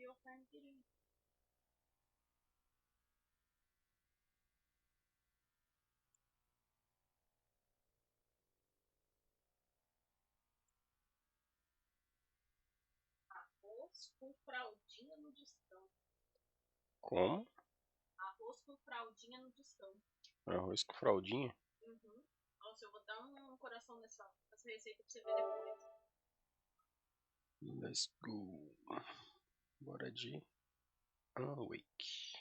desfiou a carne direito. Arroz com fraldinha no descanso. Como? Arroz com fraldinha no descanso. Arroz com fraldinha? Uhum. Nossa, eu vou dar um coração nessa receita pra você ver depois. Let's go. Bora de Awake.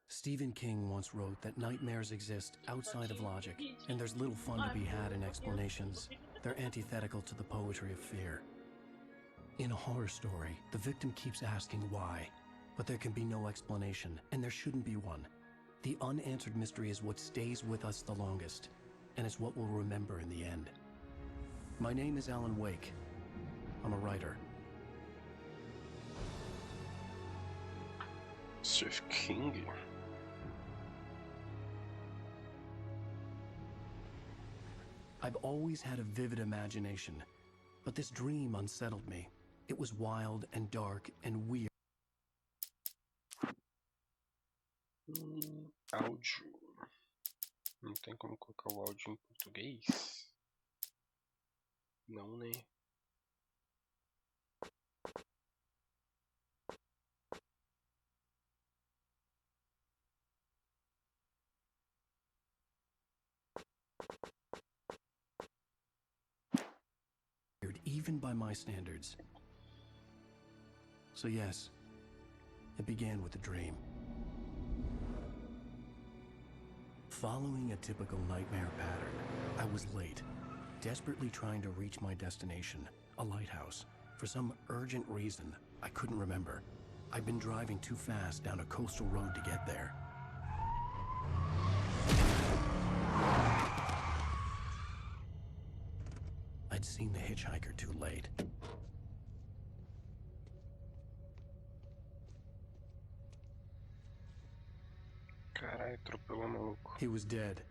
Stephen King once wrote that nightmares exist outside of logic, and there's little fun to be had in explanations. They're antithetical to the poetry of fear. In a horror story, the victim keeps asking why, but there can be no explanation, and there shouldn't be one. The unanswered mystery is what stays with us the longest, and it's what we'll remember in the end. My name is Alan Wake. I'm a writer. Stephen King? I've always had a vivid imagination, but this dream unsettled me. It was wild and dark and weird. Áudio. Não tem como colocar o áudio em português? Não, né? Even by my standards. So yes, it began with a dream. Following a typical nightmare pattern, I was late, desperately trying to reach my destination, a lighthouse. For some urgent reason, I couldn't remember. I'd been driving too fast down a coastal road to get there. I'd seen the hitchhiker too late. Caralho, atropelou maluco. He was dead.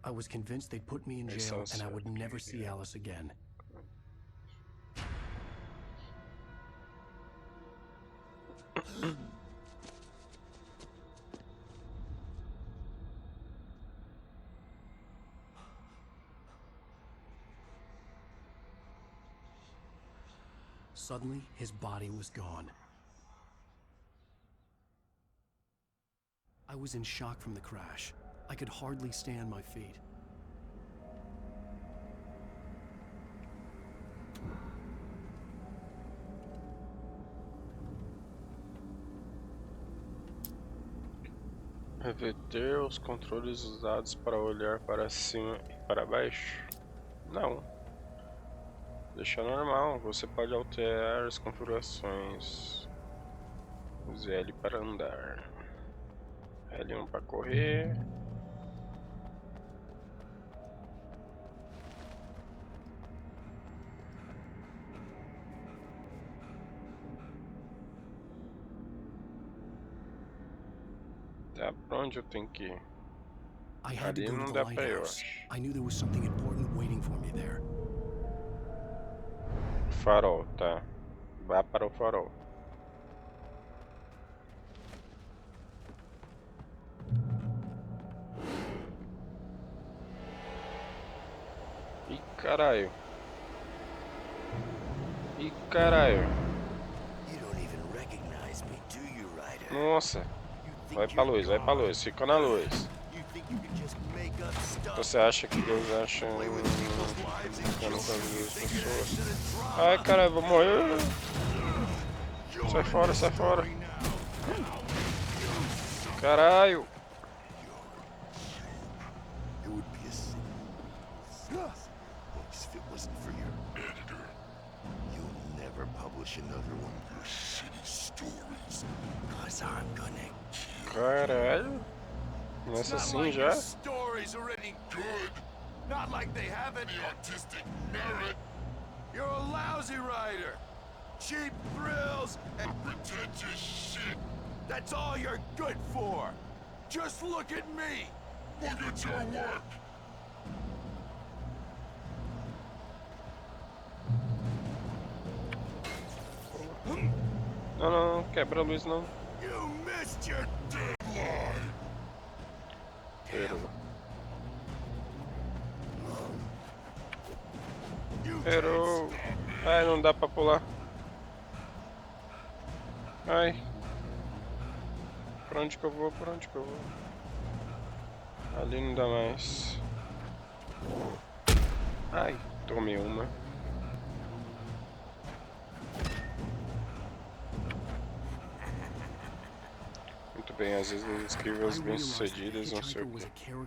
I was convinced they'd put me in jail and I would never see Alice again. Suddenly, his body was gone. I was in shock from the crash. I could hardly stay on my feet. Reverter os controles usados para olhar para cima e para baixo? Não. Deixar normal. Você pode alterar as configurações. Use L para andar. L1 para correr. Tá, pra onde eu tenho que ir? I had to Ali go não to the dá pra ir, eu lighthouse. acho. I knew there was something important waiting for me there. Farol, tá. Vá para o farol. Ih, caralho. Ih, caralho. Nossa. Vai pra luz, vai pra luz. Fica na luz. Você acha que Deus acha ficando com as pessoas? Ai, caralho, vou morrer. Sai fora, sai fora. Caralho. publish another one of your shitty stories. Cause I'm gonna Caralho. Começa assim já? stories are any good. Not like they have any artistic merit. You're a lousy writer. Cheap thrills and pretentious shit. That's all you're good for. Just look at me. Look at your work. Não, não, quebra a luz não. You missed your deadline. Errou. Ai, não dá pra pular. Ai. Pra onde que eu vou? Pra onde que eu vou? Ali não dá mais. Ai, tomei uma. Muito bem, às vezes eu escrevo as bem-sucedidas, não sei o que. How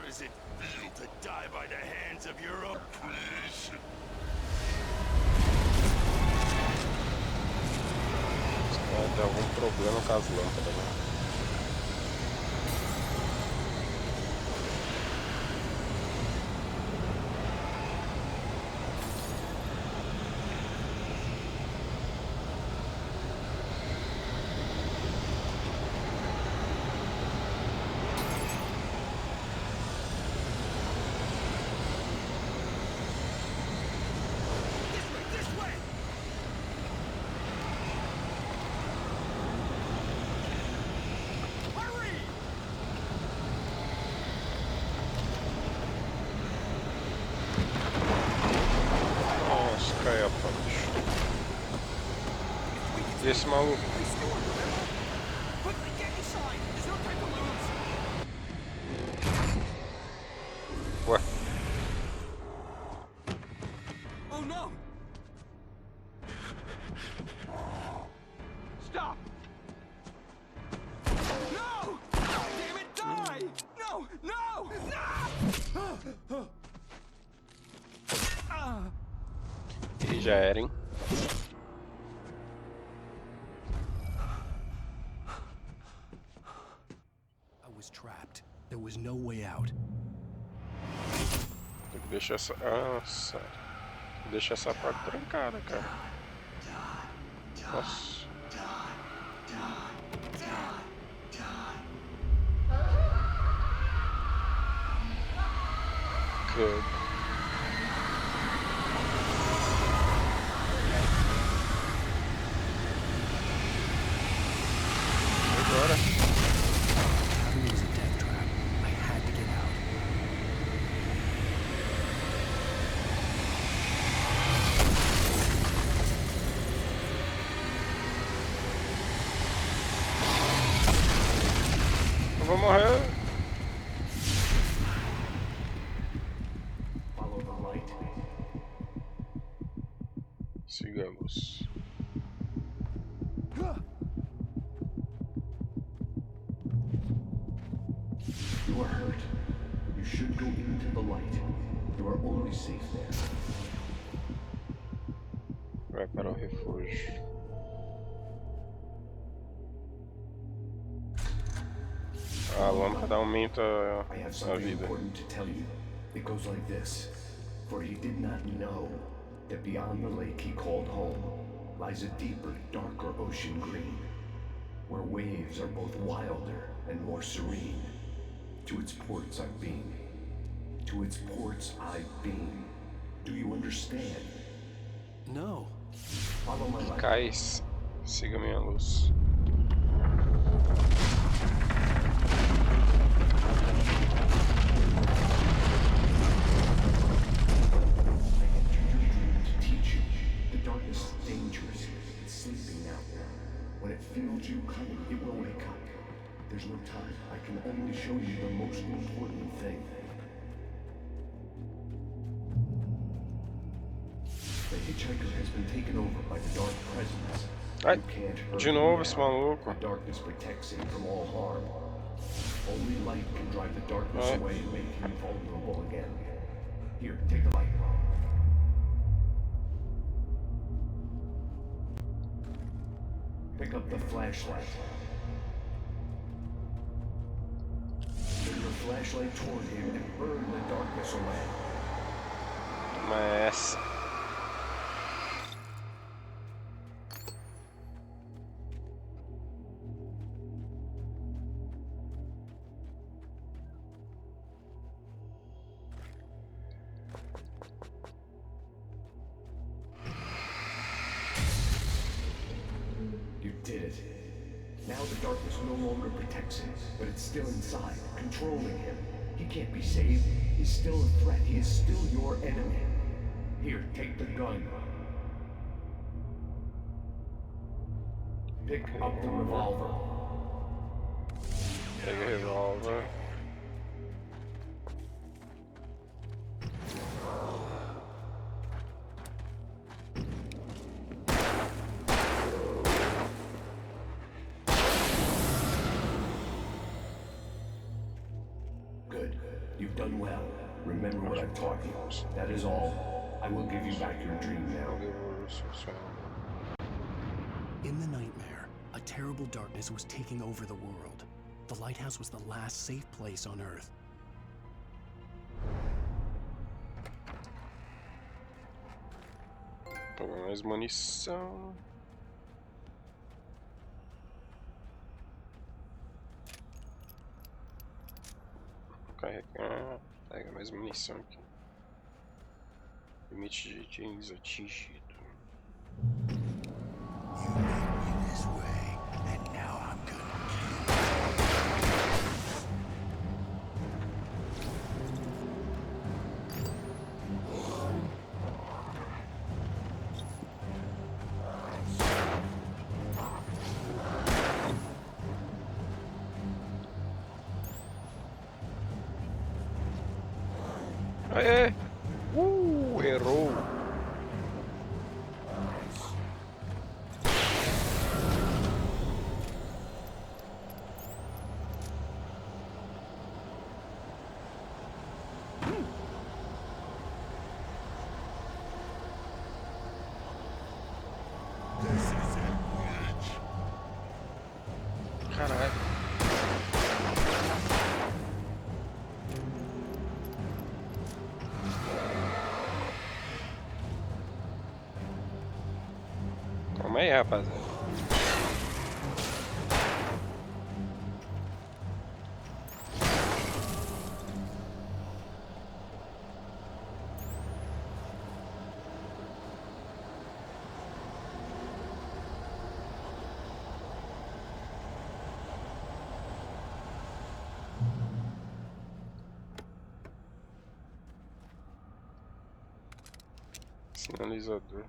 does it feel to die by the hands of your own creation? Vai ter algum problema com as lâmpadas, né? E esse maluco? Ué? Oh no! Stop! No! Damn it, die! No! No! No! E já era, hein? Trapped. There was no way out. Tem que deixar essa... Nossa. Deixa essa porta trancada, cara. Nossa. Credo. Agora. Eu vou morrer. Sigamos. You are hurt. You should go into the light. You are only safe there. Vai para o refúgio. A lâmpada aumenta I have a something vida. important to tell you. It goes like this. For he did not know that beyond the lake he called home lies a deeper, darker ocean green, where waves are both wilder and more serene. To its ports I've been. To its ports I've been. Do you understand? No. Follow my light. Cais, siga minha luz. You coming, it will wake up. There's no time. I can only show you the most important thing. The hitchhiker has been taken over by the dark presence. Ai, You can't hurt de him novo esse now. maluco. The darkness protects him from all harm. Only light can drive the darkness Ai. away and make him vulnerable again. Here, take the light. Pick up the flashlight. Turn your flashlight toward him and burn the darkness away. Mas... You did it. Now the darkness no longer protects him, but it's still inside, controlling him. He can't be saved. He's still a threat. He is still your enemy. Here, take the gun. Pick up the revolver. Pega o revólver. Good. You've done well. Remember what I've taught you. That is all. I will give you back your dream now. In the nightmare, a terrible darkness was taking over the world. The lighthouse was the last safe place on Earth. Pegar mais munição. Carregar. Pega mais munição aqui. Limite de itens atingido. Aê! Errou! Caralho! Calma aí, rapaziada. Sinalizador.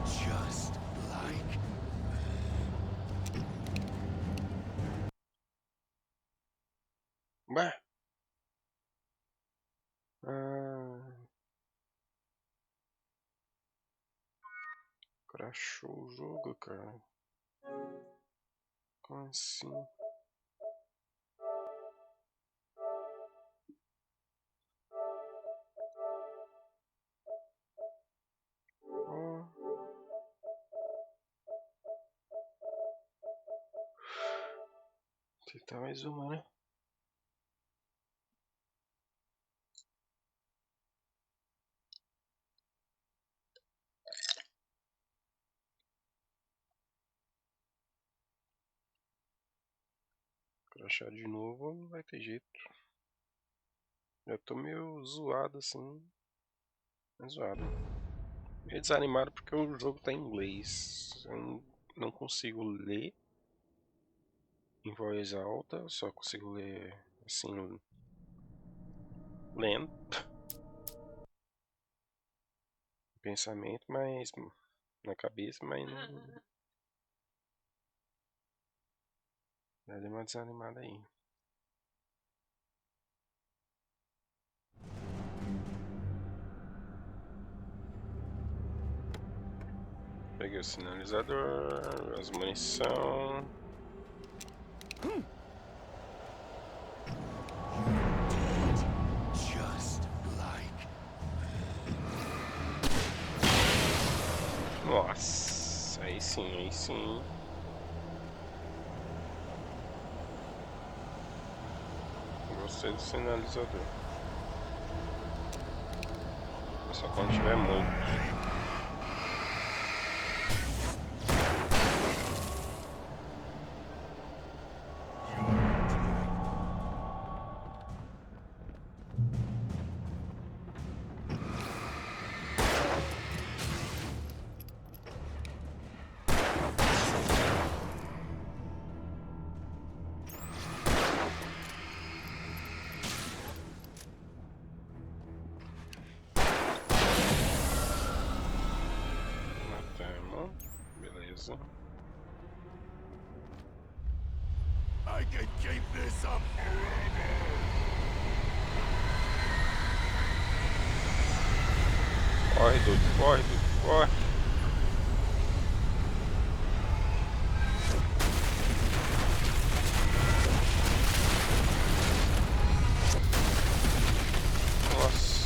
Just like Bah! Crashou o jogo, cara. Como assim? Oh. Tentar mais uma, né? Crashar de novo não vai ter jeito. Eu tô meio zoado assim. É zoado. Meio desanimado porque o jogo tá em inglês. Eu não consigo ler em voz alta, eu só consigo ler assim, lendo. Pensamento, mas na cabeça, mas não. Dá uma desanimada aí. Peguei o sinalizador, as munição. Just like. Nossa, aí sim, aí sim. Gostei do sinalizador. Só quando tiver muito. Beleza. I can keep this up forever. Corre, Dudu, corre, Dudu, corre. Nossa.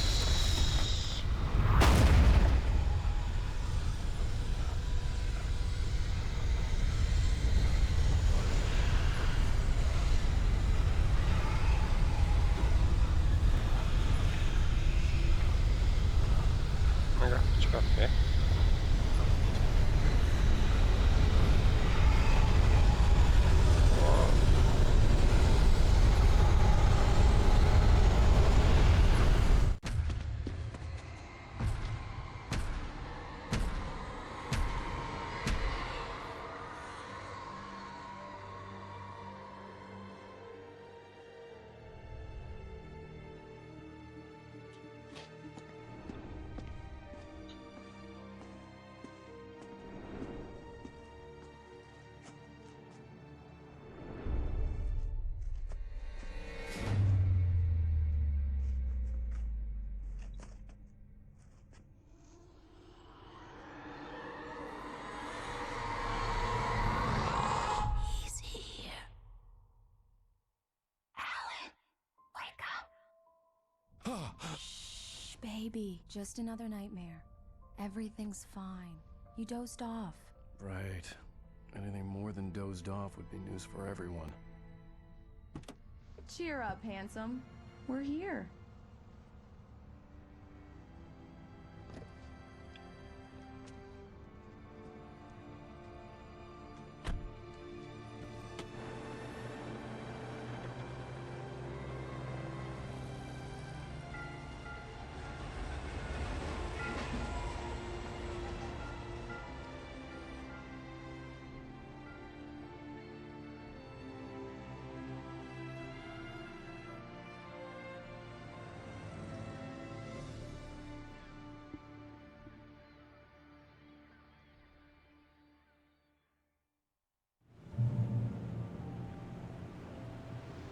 Uma garrafa de café. He's here. Alan, wake up. Shh, baby. Just another nightmare. Everything's fine. You dozed off. Right. Anything more than dozed off would be news for everyone. Cheer up, handsome. We're here.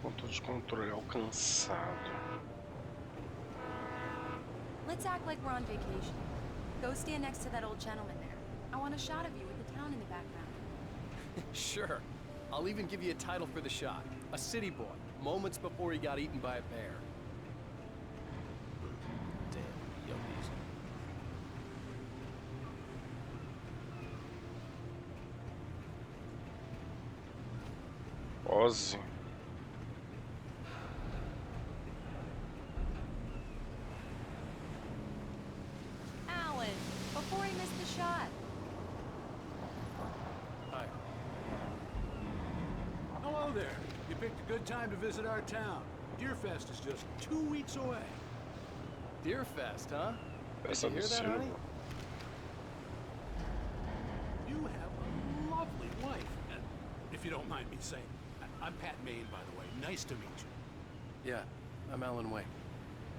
Ponto de controle alcançado. Let's act like we're on vacation. Go stand next to that old gentleman there. I want a shot of you with the town in the background. Sure. I'll even give you a title for the shot. A city boy, moments before he got eaten by a bear. Damn, yuppies. Ozzy. Alan, before he missed the shot. Hi. Hello there. You picked a good time to visit our town. Deerfest is just 2 weeks away. Deerfest, huh? Peço Did you hear that, absurdo. honey? You have a lovely wife. And if you don't mind me saying, I'm Pat Maine, by the way. Nice to meet you. Yeah, I'm Alan Wake.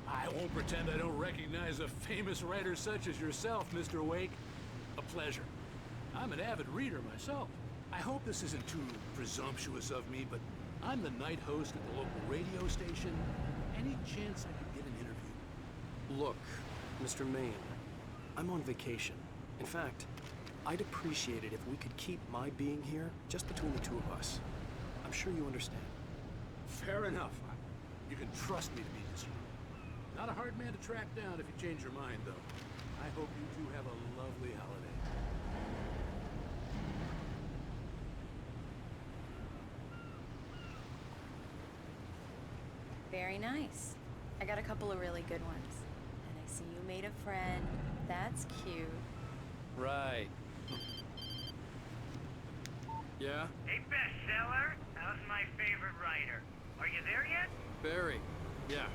I won't pretend I don't recognize a famous writer such as yourself, Mr. Wake. A pleasure. I'm an avid reader myself. I hope this isn't too presumptuous of me, but I'm the night host at the local radio station. Any chance I could get an interview? Look, Mr. Maine, I'm on vacation. In fact, I'd appreciate it if we could keep my being here just between the two of us. I'm sure you understand. Fair enough. You can trust me to be discreet. Not a hard man to track down if you change your mind, though. I hope you two have a lovely holiday. Very nice. I got a couple of really good ones. And I see you made a friend. That's cute. Right. Yeah? Hey, bestseller. How's my favorite writer? Are you there yet? Barry. Yeah.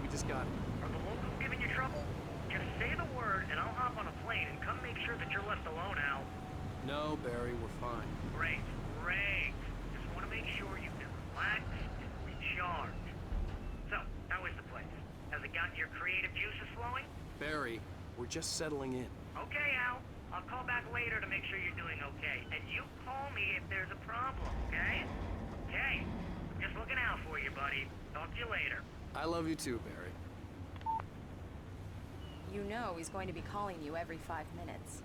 We just got it. Are the locals giving you trouble? Just say the word and I'll hop on a plane and come make sure that you're left alone, Al. No, Barry, we're fine. Great, great. Just want to make sure you've been relaxed and recharged. So, how is the place? Has it gotten your creative juices flowing? Barry, we're just settling in. Okay, Al. I'll call back later to make sure you're doing okay. And you call me if there's a problem, okay? Okay. I'm just looking out for you, buddy. Talk to you later. I love you too, Barry. You know he's going to be calling you every 5 minutes.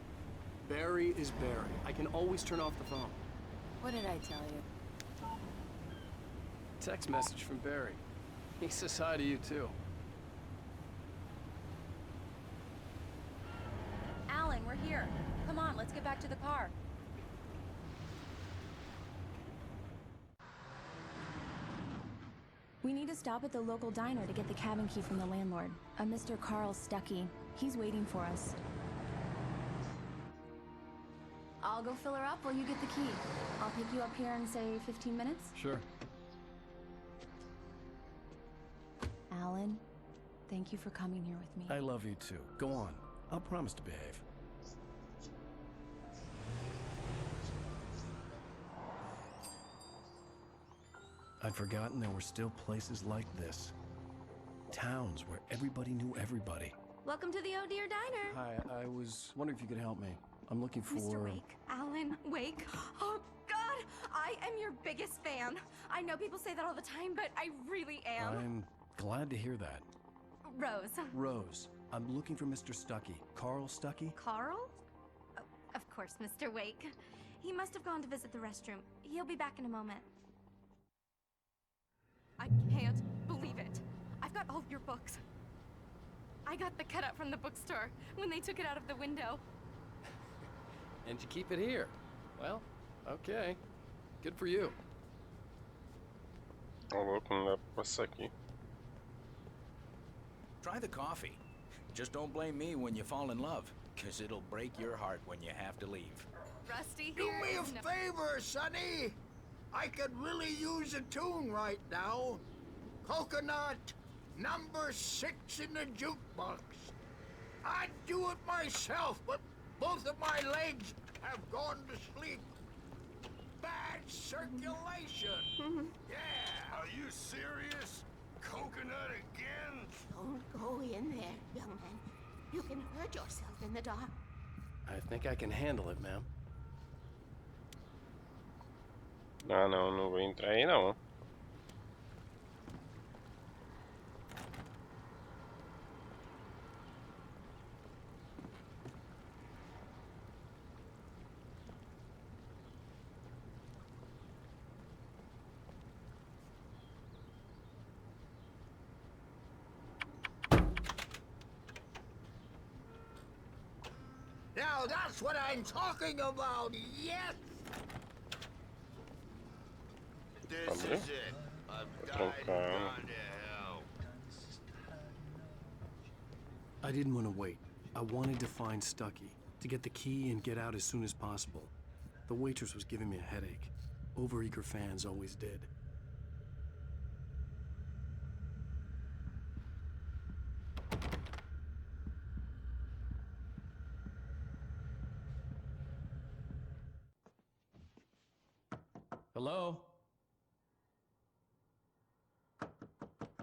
Barry is Barry. I can always turn off the phone. What did I tell you? Text message from Barry. He says hi to you too. Alan, we're here. Come on, let's get back to the car. We need to stop at the local diner to get the cabin key from the landlord, a Mr. Carl Stuckey. He's waiting for us. I'll go fill her up while you get the key. I'll pick you up here in, say, 15 minutes? Sure. Alan, thank you for coming here with me. I love you too. Go on. I'll promise to behave. I'd forgotten there were still places like this. Towns where everybody knew everybody. Welcome to the Oh Dear Diner. Hi, I was wondering if you could help me. I'm looking for... Mr. Wake. Alan Wake. Oh, God! I am your biggest fan. I know people say that all the time, but I really am. I'm glad to hear that. Rose. Rose, I'm looking for Mr. Stuckey. Carl Stuckey? Carl? Oh, of course, Mr. Wake. He must have gone to visit the restroom. He'll be back in a moment. I can't believe it. I've got all your books. I got the cutout from the bookstore when they took it out of the window. And you keep it here. Well, okay. Good for you. I'll open up what's aqui. Try the coffee. Just don't blame me when you fall in love, 'cause it'll break your heart when you have to leave. Rusty Do here me a is no- favor, Sonny. I could really use a tune right now. Coconut, number 6 in the jukebox. I'd do it myself, but both of my legs have gone to sleep. Bad circulation. Yeah. Are you serious? Coconut again? Don't go in there, young man. You can hurt yourself in the dark. I think I can handle it, ma'am. Ah, não vou entrar aí não. Now that's what I'm talking about, yes! This is it. I've died and gone to hell. I didn't want to wait. I wanted to find Stuckey, to get the key and get out as soon as possible. The waitress was giving me a headache. Overeager fans always did. Hello?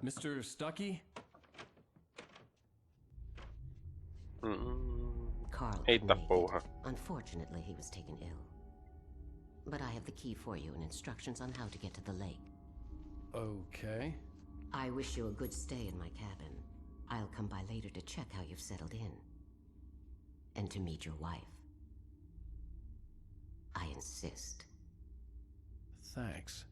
Mr. Stuckey? Carl Eita couldn't make it. porra. Unfortunately, he was taken ill. but I have the key for you and instructions on how to get to the lake. Okay. I wish you a good stay in my cabin. I'll come by later to check how you've settled in. And to meet your wife. I insist. Thanks.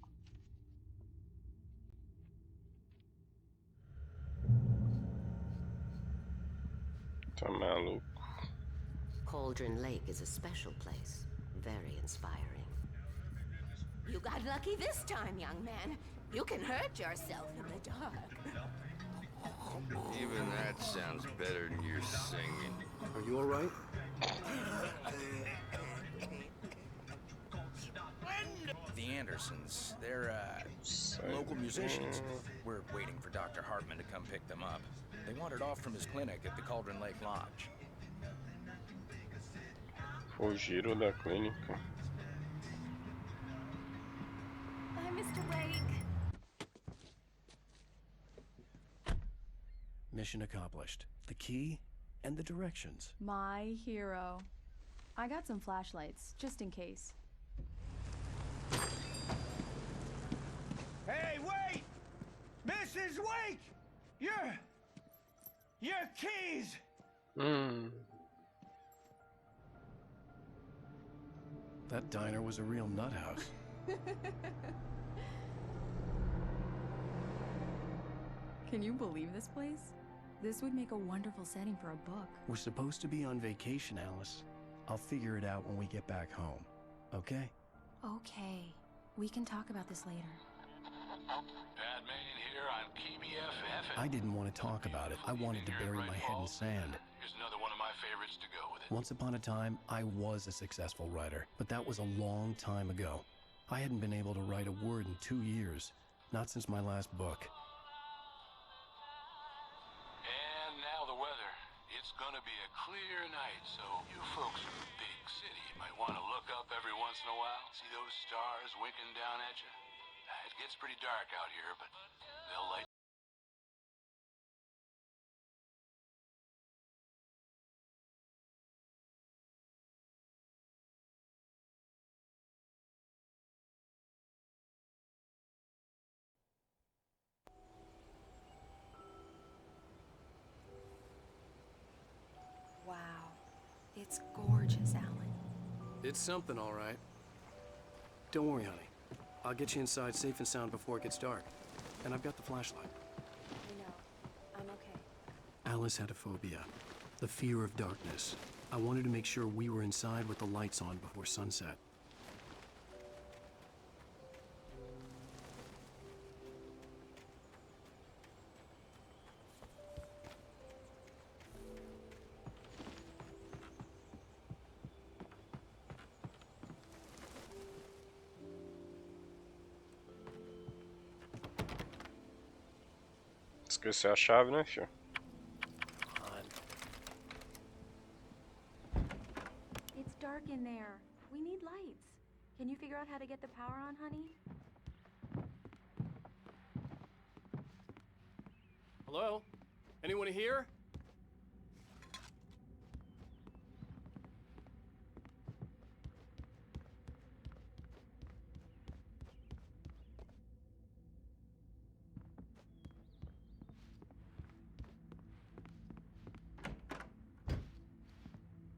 Tá maluco. Cauldron Lake is a special place. Very inspiring. You got lucky this time, young man. You can hurt yourself in the dark. Even that sounds better than your singing. Are you alright? The Andersons, they're, local musicians. We're waiting for Dr. Hartman to come pick them up. They wandered off from his clinic at the Cauldron Lake Lodge. Fugiram da clínica. Bye, Mr. Wake. Mission accomplished. The key and the directions. My hero. I got some flashlights, just in case. Hey, wait! Mrs. Wake! Your keys! That diner was a real nut house. Can you believe this place? This would make a wonderful setting for a book. We're supposed to be on vacation, Alice. I'll figure it out when we get back home. Okay? Okay. We can talk about this later. Padman here, I'm KBFF. I didn't want to talk about it. I wanted to bury my head in sand. Here's another one of my favorites to go with it. Once upon a time, I was a successful writer, but that was a long time ago. I hadn't been able to write a word in 2 years, not since my last book. And now the weather. It's gonna be a clear night, so you folks in the big city might want to look up every once in a while. See those stars winking down at you? It gets pretty dark out here, but they'll light. Wow. It's gorgeous, Alan. It's something, all right. Don't worry, honey. I'll get you inside safe and sound before it gets dark. And I've got the flashlight. I know. I'm okay. Alice had a phobia. The fear of darkness. I wanted to make sure we were inside with the lights on before sunset. Esqueceu a chave, né, filho? It's dark in there. We need lights. Can you figure out how to get the power on, honey? Hello? Anyone here?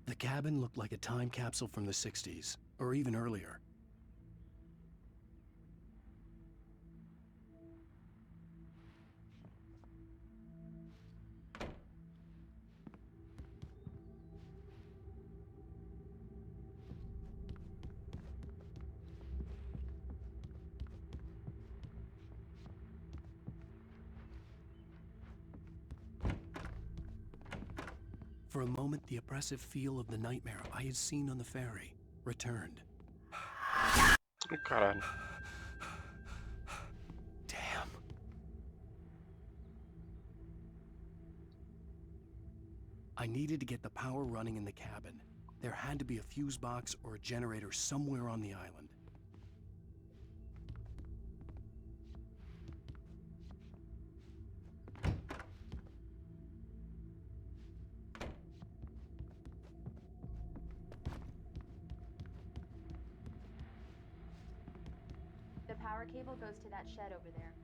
The cabin looked like a time capsule from the 60s, or even earlier. For a moment, the oppressive feel of the nightmare I had seen on the ferry returned. Oh, caralho. Damn. I needed to get the power running in the cabin. There had to be a fuse box or a generator somewhere on the island. power cable goes to that shed over there.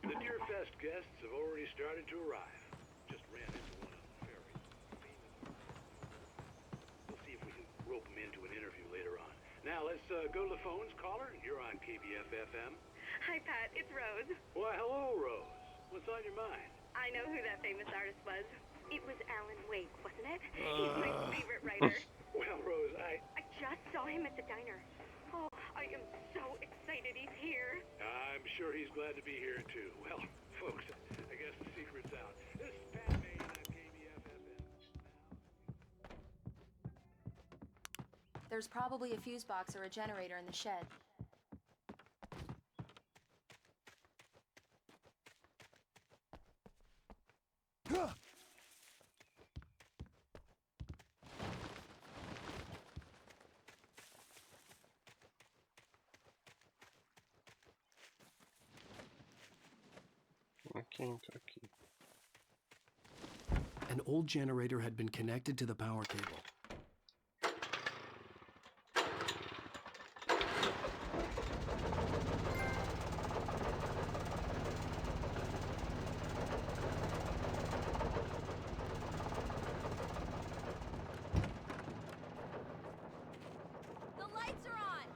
The Deerfest guests have already started to arrive. Just ran into one on the ferry. We'll see if we can rope them into an interview later on. Now let's go to the phones. Caller, you're on KBF-FM. Hi, Pat. It's Rose. Why, hello, Rose. What's on your mind? I know who that famous artist was. It was Alan Wake, wasn't it? He's my favorite writer. Well, Rose, I just saw him at the diner. Oh, I am so excited he's here. I'm sure he's glad to be here, too. Well, folks, I guess the secret's out. This is Pat Maine on KBF-FM. There's probably a fuse box or a generator in the shed. Aqui. An old generator had been connected to the power cable. The lights are on.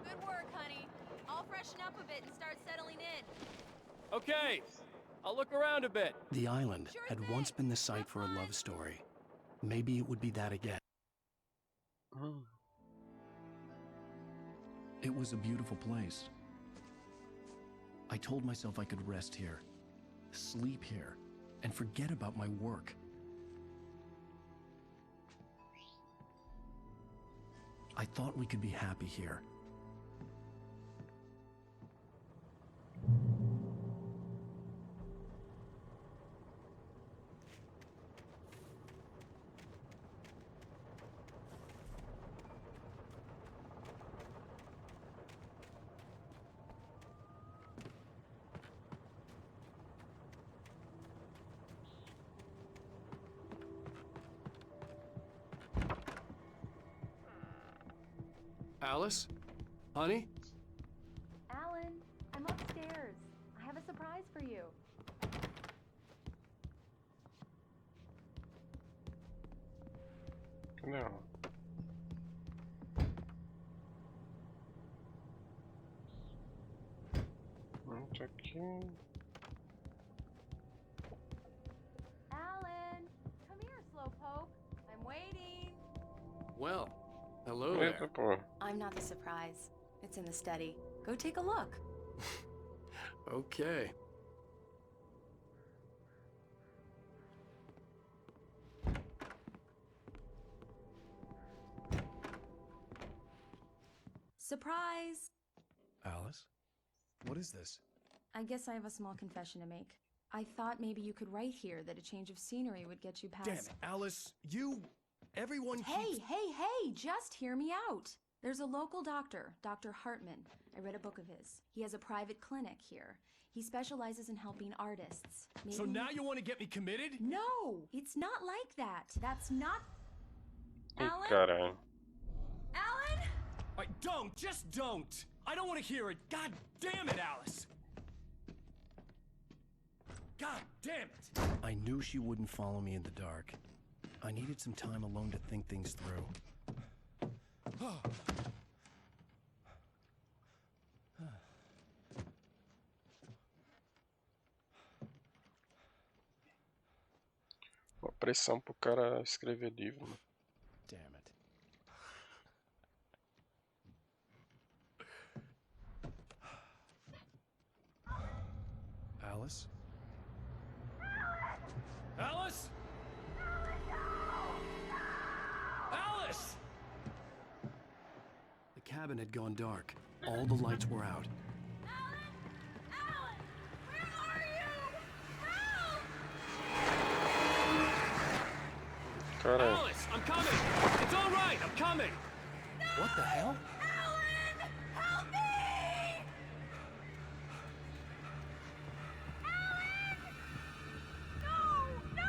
Good work, honey. I'll freshen up a bit and start settling in. Okay, I'll look around a bit. The island had once been the site for a love story. Maybe it would be that again. It was a beautiful place. I told myself I could rest here, sleep here, and forget about my work. I thought we could be happy here. Alice? Honey? Alan, I'm upstairs. I have a surprise for you. No. Muito aqui. Alan, come here, Slowpoke. I'm waiting. Well, hello there. I'm not the surprise. It's in the study. Go take a look. Okay. Surprise! Alice? What is this? I guess I have a small confession to make. I thought maybe you could write here that a change of scenery would get you past... Damn it, Alice, everyone Hey, just hear me out. There's a local doctor, Dr. Hartman. I read a book of his. He has a private clinic here. He specializes in helping artists. Maybe... So now you want to get me committed? No, it's not like that. That's not... Alan? Caralho. Alan? Just don't! I don't want to hear it! God damn it, Alice! God damn it! I knew she wouldn't follow me in the dark. I needed some time alone to think things through. Uma pressão pro cara escrever livro, mano. Damn it. Alice? Alice? Alice! The cabin had gone dark. All the lights were out. Alice, I'm coming! It's all right, I'm coming! What the hell? Alan! Help me! Alan! No!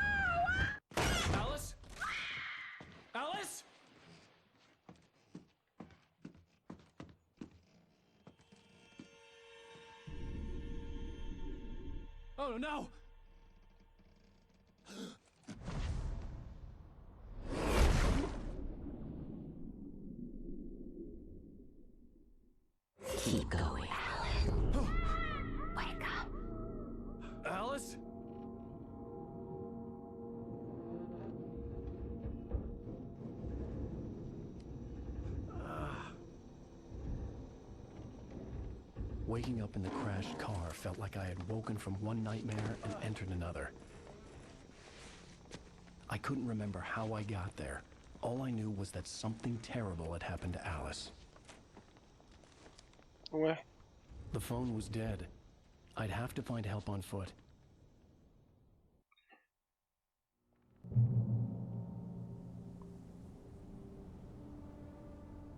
Alice? Alice? Oh no! Keep going. Wake up. Alice? Waking up in the crashed car felt like I had woken from one nightmare and entered another. I couldn't remember how I got there. All I knew was that something terrible had happened to Alice. Ué? The phone was dead. I'd have to find help on foot.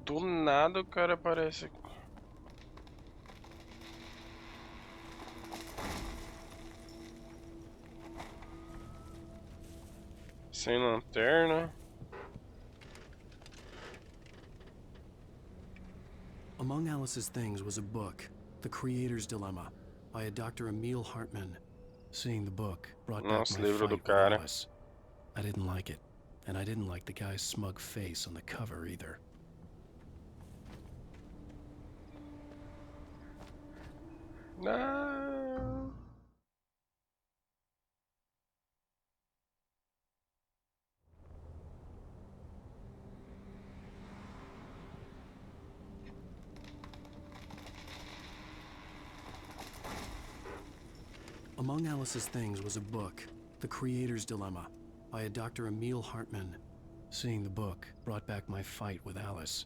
Do nada o cara aparece. Sem lanterna. Among Alice's things was a book, The Creator's Dilemma, by a Dr. Emil Hartman. Seeing the book brought back my livro do fight with cara. Alice. I didn't like it, and I didn't like the guy's smug face on the cover either. No. Among Alice's things was a book, The Creator's Dilemma, by a Dr. Emil Hartman. Seeing the book brought back my fight with Alice.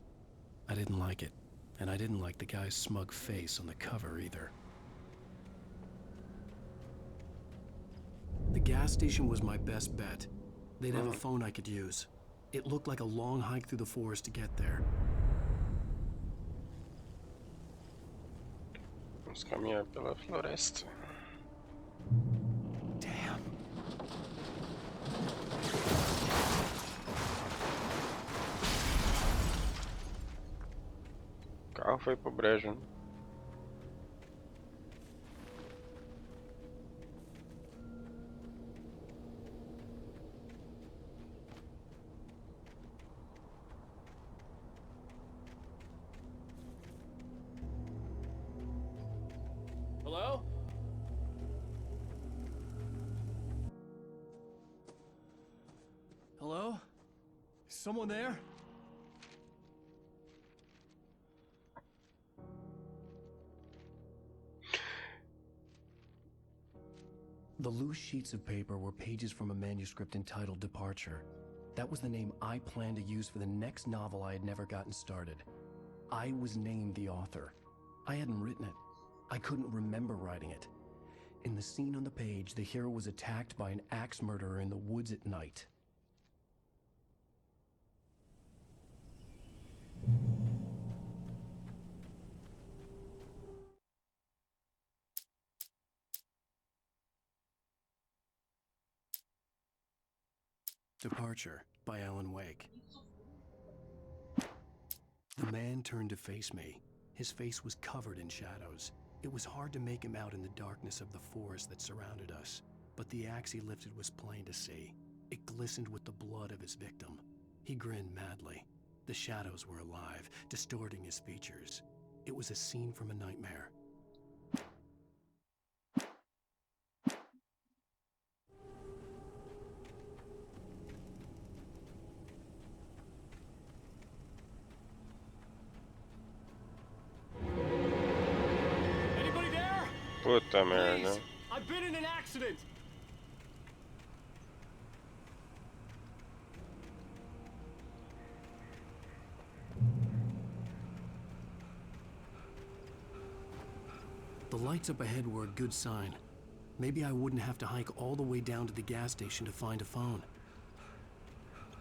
I didn't like it, and I didn't like the guy's smug face on the cover either. The gas station was my best bet. They'd have a phone I could use. It looked like a long hike through the forest to get there. Vamos caminhar pela floresta. Damn. O carro foi pro brejo, né? Hello? Hello? Is someone there? The loose sheets of paper were pages from a manuscript entitled Departure. That was the name I planned to use for the next novel I had never gotten started. I was named the author. I hadn't written it. I couldn't remember writing it. In the scene on the page, the hero was attacked by an axe murderer in the woods at night. Departure by Alan Wake. The man turned to face me. His face was covered in shadows. It was hard to make him out in the darkness of the forest that surrounded us, but the axe he lifted was plain to see. It glistened with the blood of his victim. He grinned madly. The shadows were alive, distorting his features. It was a scene from a nightmare. Anybody there? Puta merda. Please, I've been in an accident. The lights up ahead were a good sign. Maybe I wouldn't have to hike all the way down to the gas station to find a phone.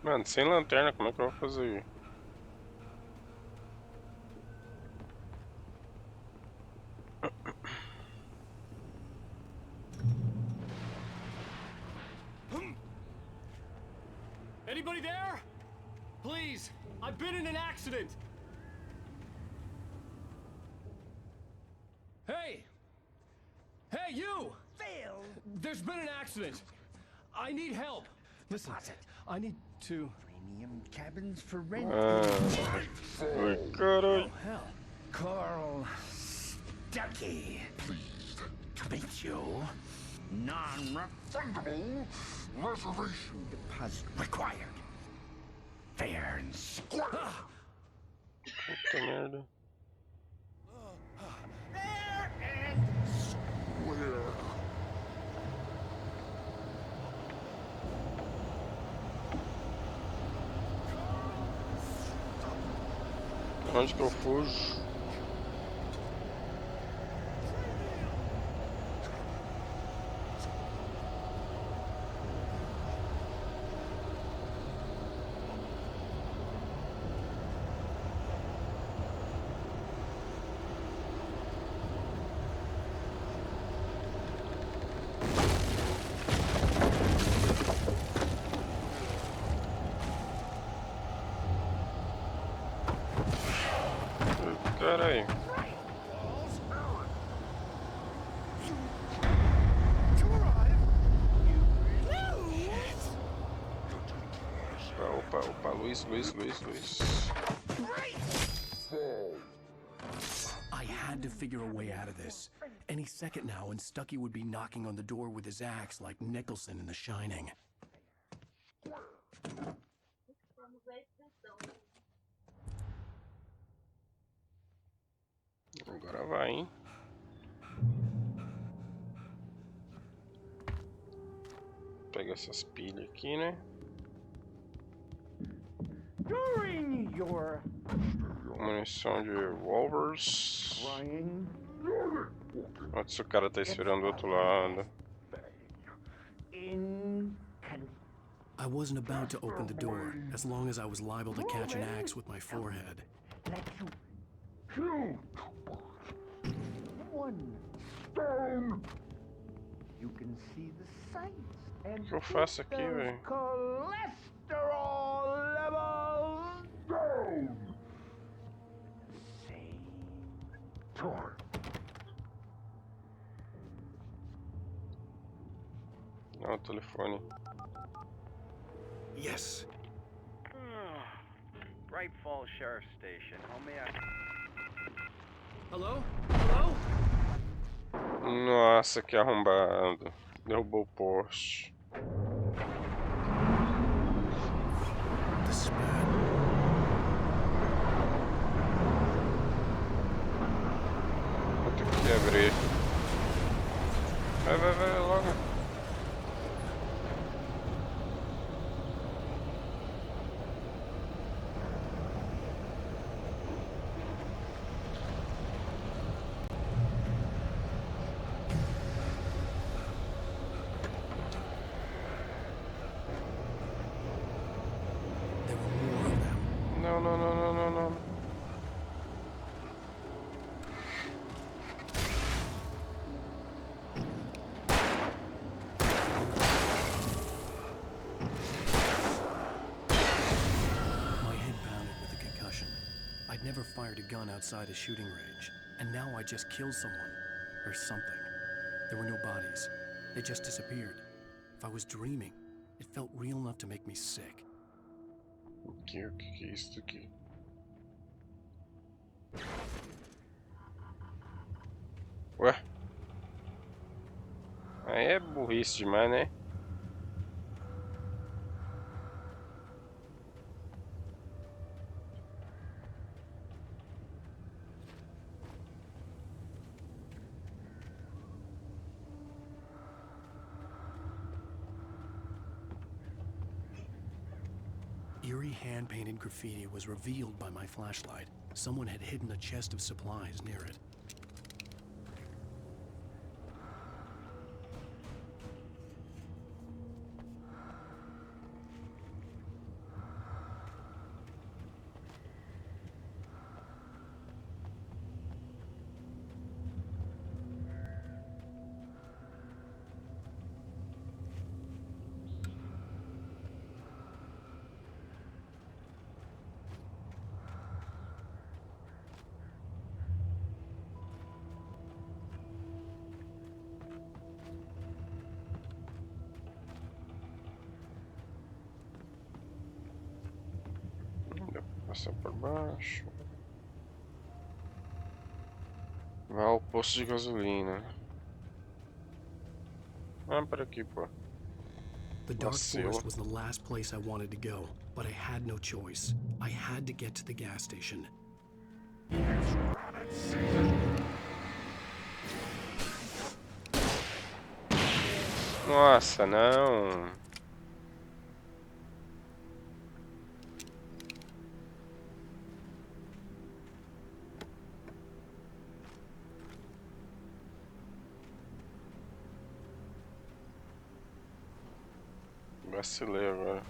Mano, sem lanterna, como é que eu vou fazer? Anybody there? Please, I've been in an accident. Hey! Hey, you! failed. There's been an accident. I need help. Listen, I need to... Premium cabins for rent. Ai, caralho. Hell. Carl Stucky. Please. Tempinho. Non-refundable reservation deposit required. Fair and square. Puta merda. Fair and square. Onde que eu fujo? Caralho. Opa, Luiz. I had to figure a way out of this. Any second now, and Stucky would be knocking on the door with his axe like Nicholson in The Shining. Agora vai, hein? Pega essas pilhas aqui, né? During your Munição de revolvers. Antes o cara tá esperando do outro lado. I wasn't about to open the door, as long as I was liable to catch an axe with my forehead. One stone. You can see the sights and O que eu faço aqui, velho? cholesterol levels down. Same time. Não, o telefone. Yes. Bright Falls Sheriff Station. How may I... Hello? Hello? Nossa, que arrombado. Derrubou o poste. Vou ter que abrir. Vai logo. Não. I'd never fired a gun outside a shooting range, and now I just killed someone. Or something. There were no bodies. They just disappeared. If I was dreaming, it felt real enough to make me sick. O que é isso aqui? Ué? Aí é burrice demais, né? Eerie hand-painted graffiti was revealed by my flashlight. Someone had hidden a chest of supplies near it. Passar por baixo. Vai ao posto de gasolina. Ah, por aqui, pô. The dark forest was the last place I wanted to go, but I had no choice. I had to get to the gas station. Nossa, não. Vacilei agora.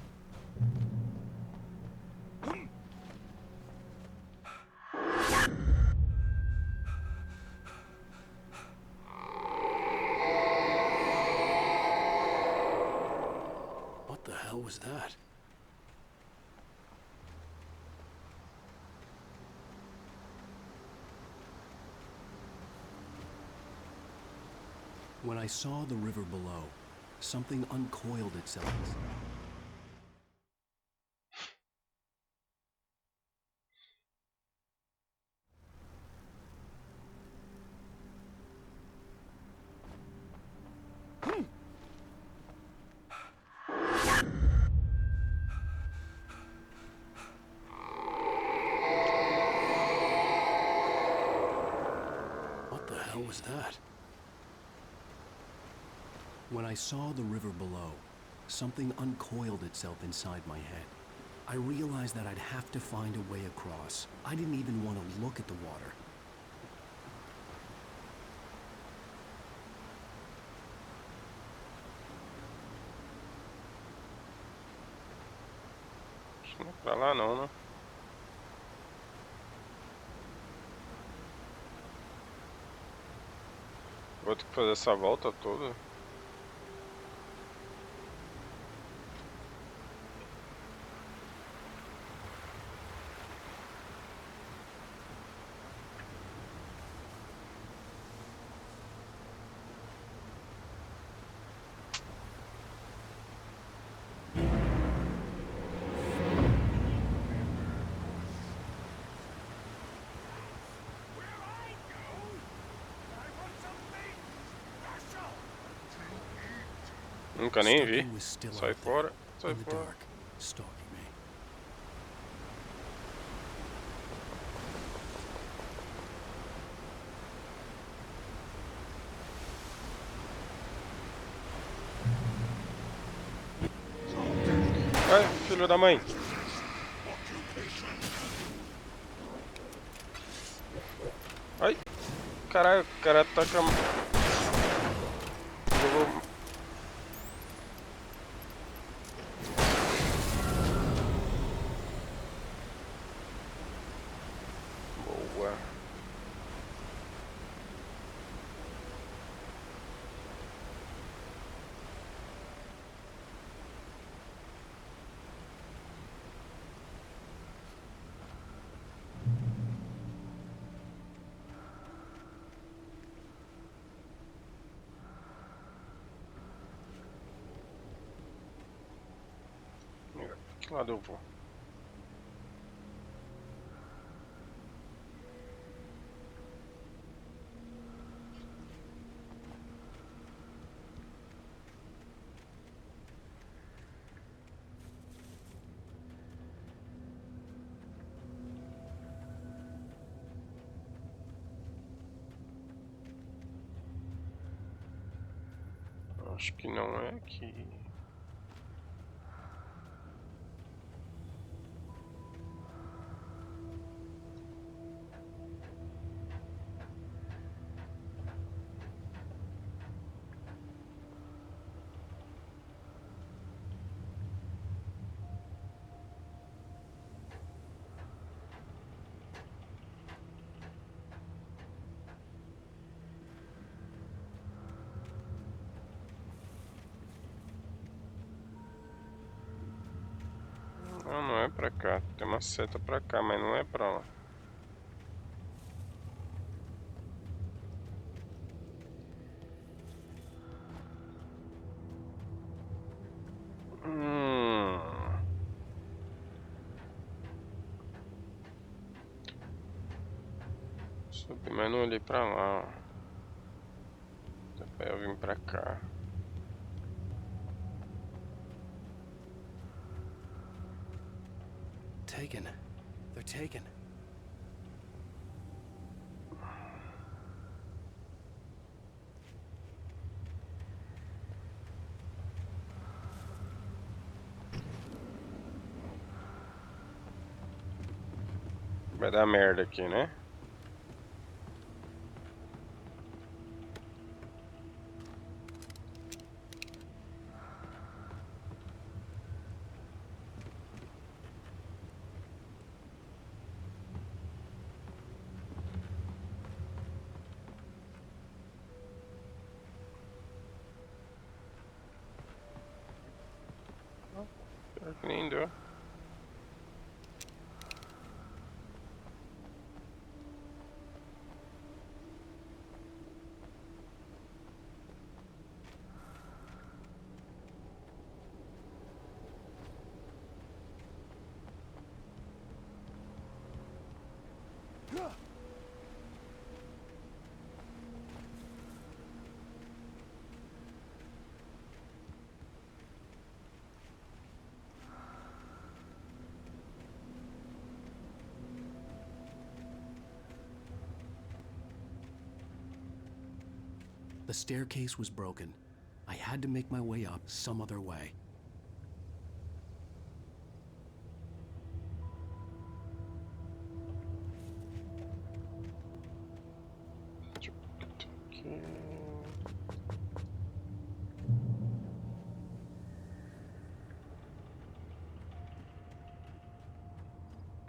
What the hell was that? When I saw the river below, something uncoiled itself. What the hell was that? When I saw the river below, something uncoiled itself inside my head. I realized that I'd have to find a way across. I didn't even want to look at the water. Não é pra lá não, né? Vou ter que fazer essa volta toda. Nunca nem vi. Sai fora, sai fora. Ai, filho da mãe. Ai, caralho, o cara tá com a... Jogou... Boa. Que lado eu vou? Acho que não é aqui. Não, não é pra cá. Tem uma seta pra cá, mas não é pra lá. Subi, mas não olhei pra lá, ó. Depois eu vim pra cá. Taken. They're taken. Vai dar merda aqui, né? Pior que nem deu. The staircase was broken. I had to make my way up some other way.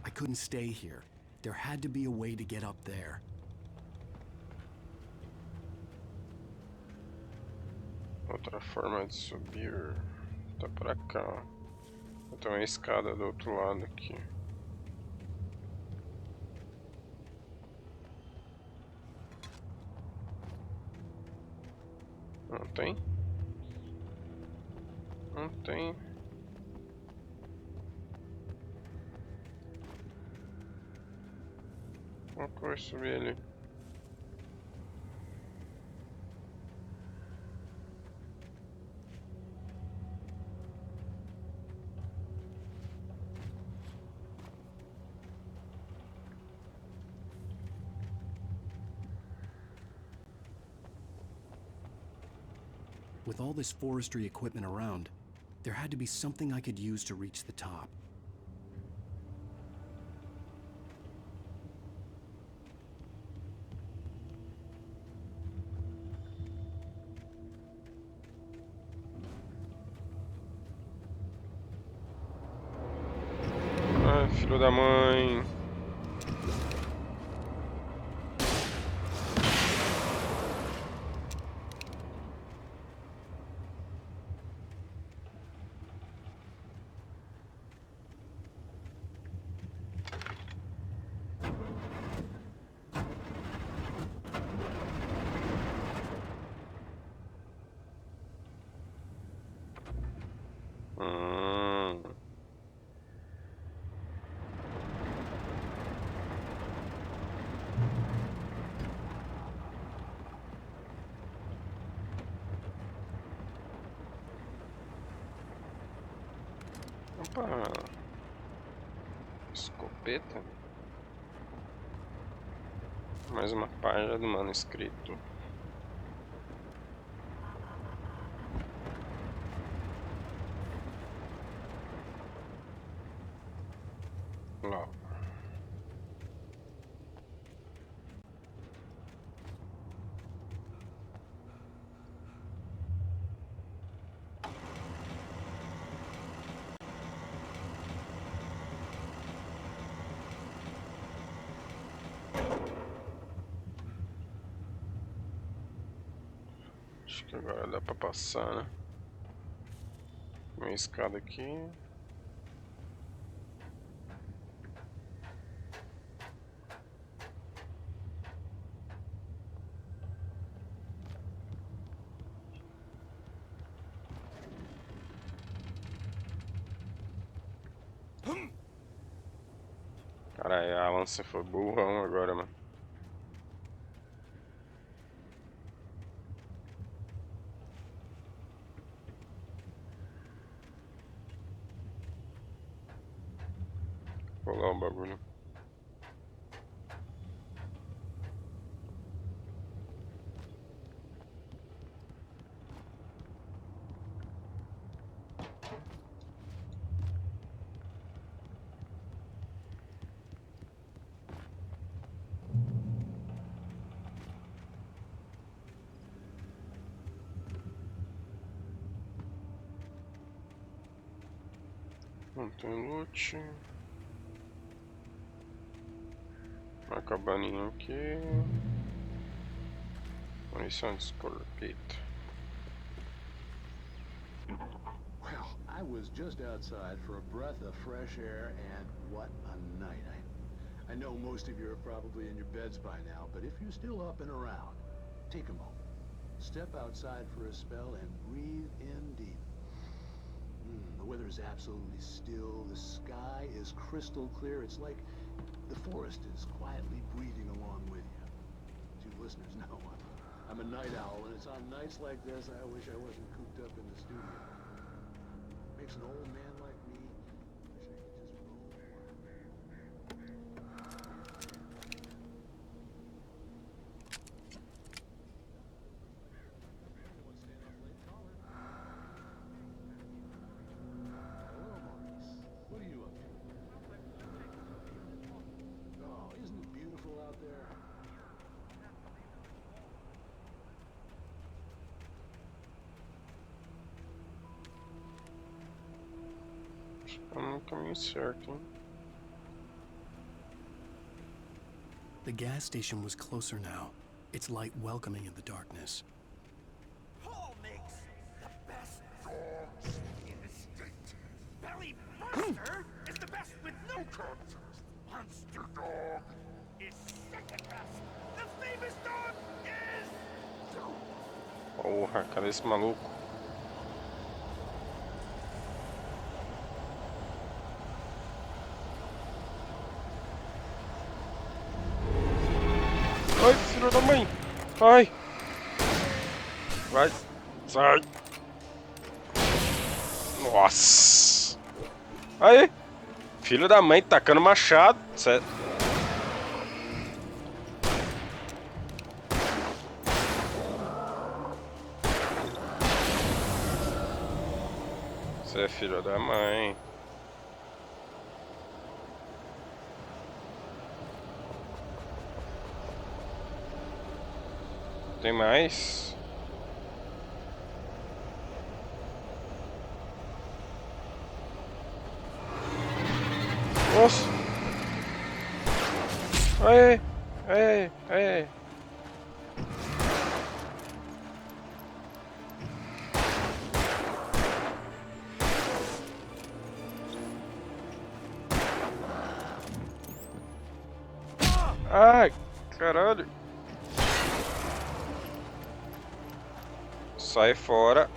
I couldn't stay here. There had to be a way to get up there. Outra forma de subir. Tá pra cá. Tem uma escada do outro lado aqui. Não tem? Não tem. Como que eu vou subir ali? With all this forestry equipment around, there had to be something I could use to reach the top. Ai, filho da mãe. Opa! Escopeta. Mais uma página do manuscrito. Lá. Acho que agora dá pra passar, né? Uma escada aqui. Caralho, Alan, você foi burrão agora, mano. colar o bagulho. Não tem loot. Uma cabaninha aqui. Munição de escorpião. Well, I was just outside for a breath of fresh air, and what a night. I know most of you are probably in your beds by now, but if you're still up and around, take a moment. Step outside for a spell and breathe in deep. The weather is absolutely still. The sky is crystal clear. It's like the forest is quietly breathing along with you. As you listeners know, I'm a night owl, and it's on nights like this I wish I wasn't cooped up in the studio. Makes an old man like me wish I could just roll What are you up to? Oh, isn't it beautiful out there? Estamos no caminho certo, hein? The gas station was closer now, its light welcoming in the darkness. Paul makes the best dogs in the state. Barry Monster is the best with no contest. Monster dog is second best. The famous dog is... Porra, cadê esse maluco? Ai, filho da mãe! Ai! Vai! Sai! Nossa! Aí! Filho da mãe tacando machado! Cê... Você é filho da mãe. Tem mais? Nossa! Ai, ai, ai. Ai, caralho. Sai fora.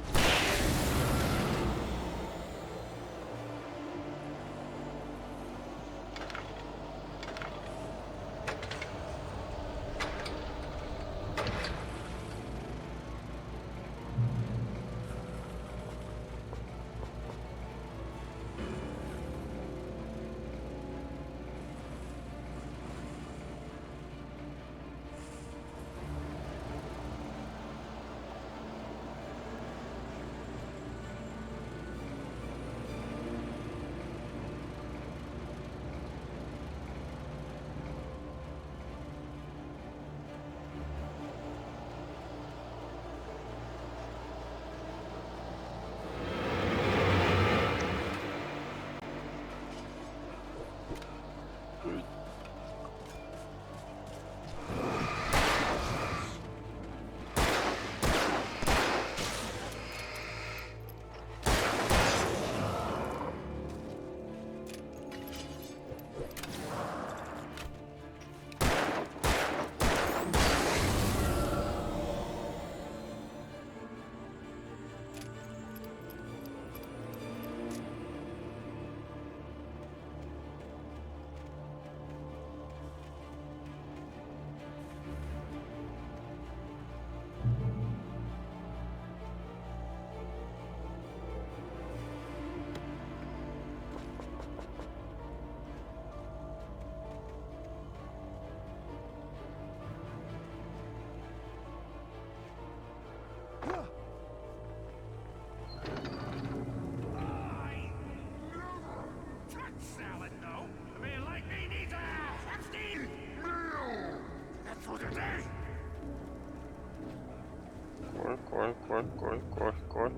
Corre, corre, corre, corre, corre.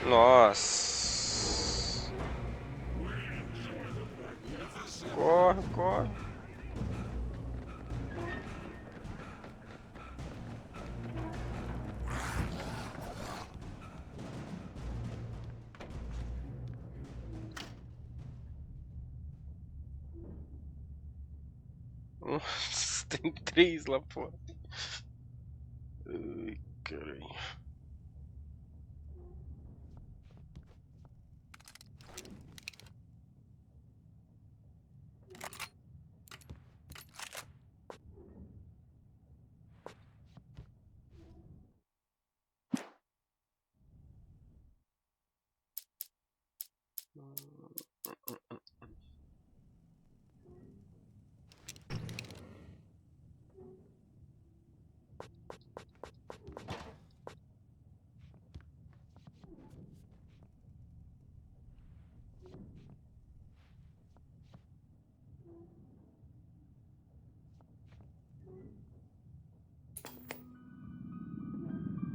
Nossa. Corre, corre. Nossa, tem 3 lá fora. Ai, caralho.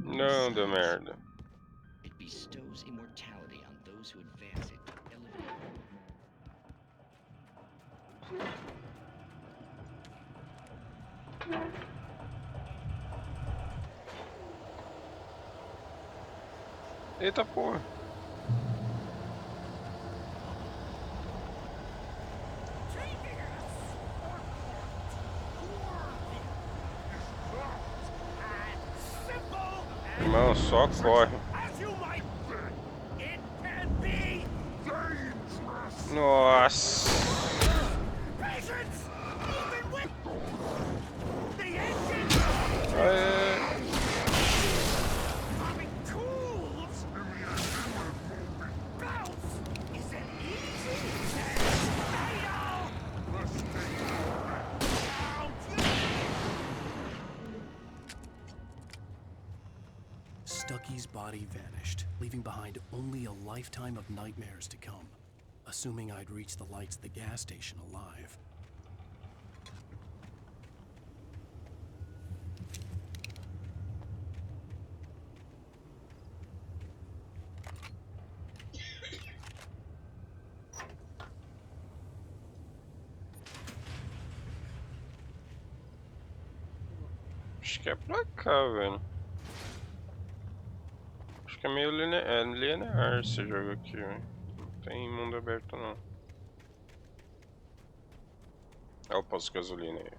Não, deu merda. It bestows immortality on those who advance it. Eita porra. Irmão, só corre. Nossa. Stucky's body vanished, leaving behind only a lifetime of nightmares to come. Assuming I'd reach the lights at the gas station alive. Acho que é pra cá, velho. Acho que é meio linear esse jogo aqui, velho. Não tem mundo aberto, não. É o posto de gasolina aí.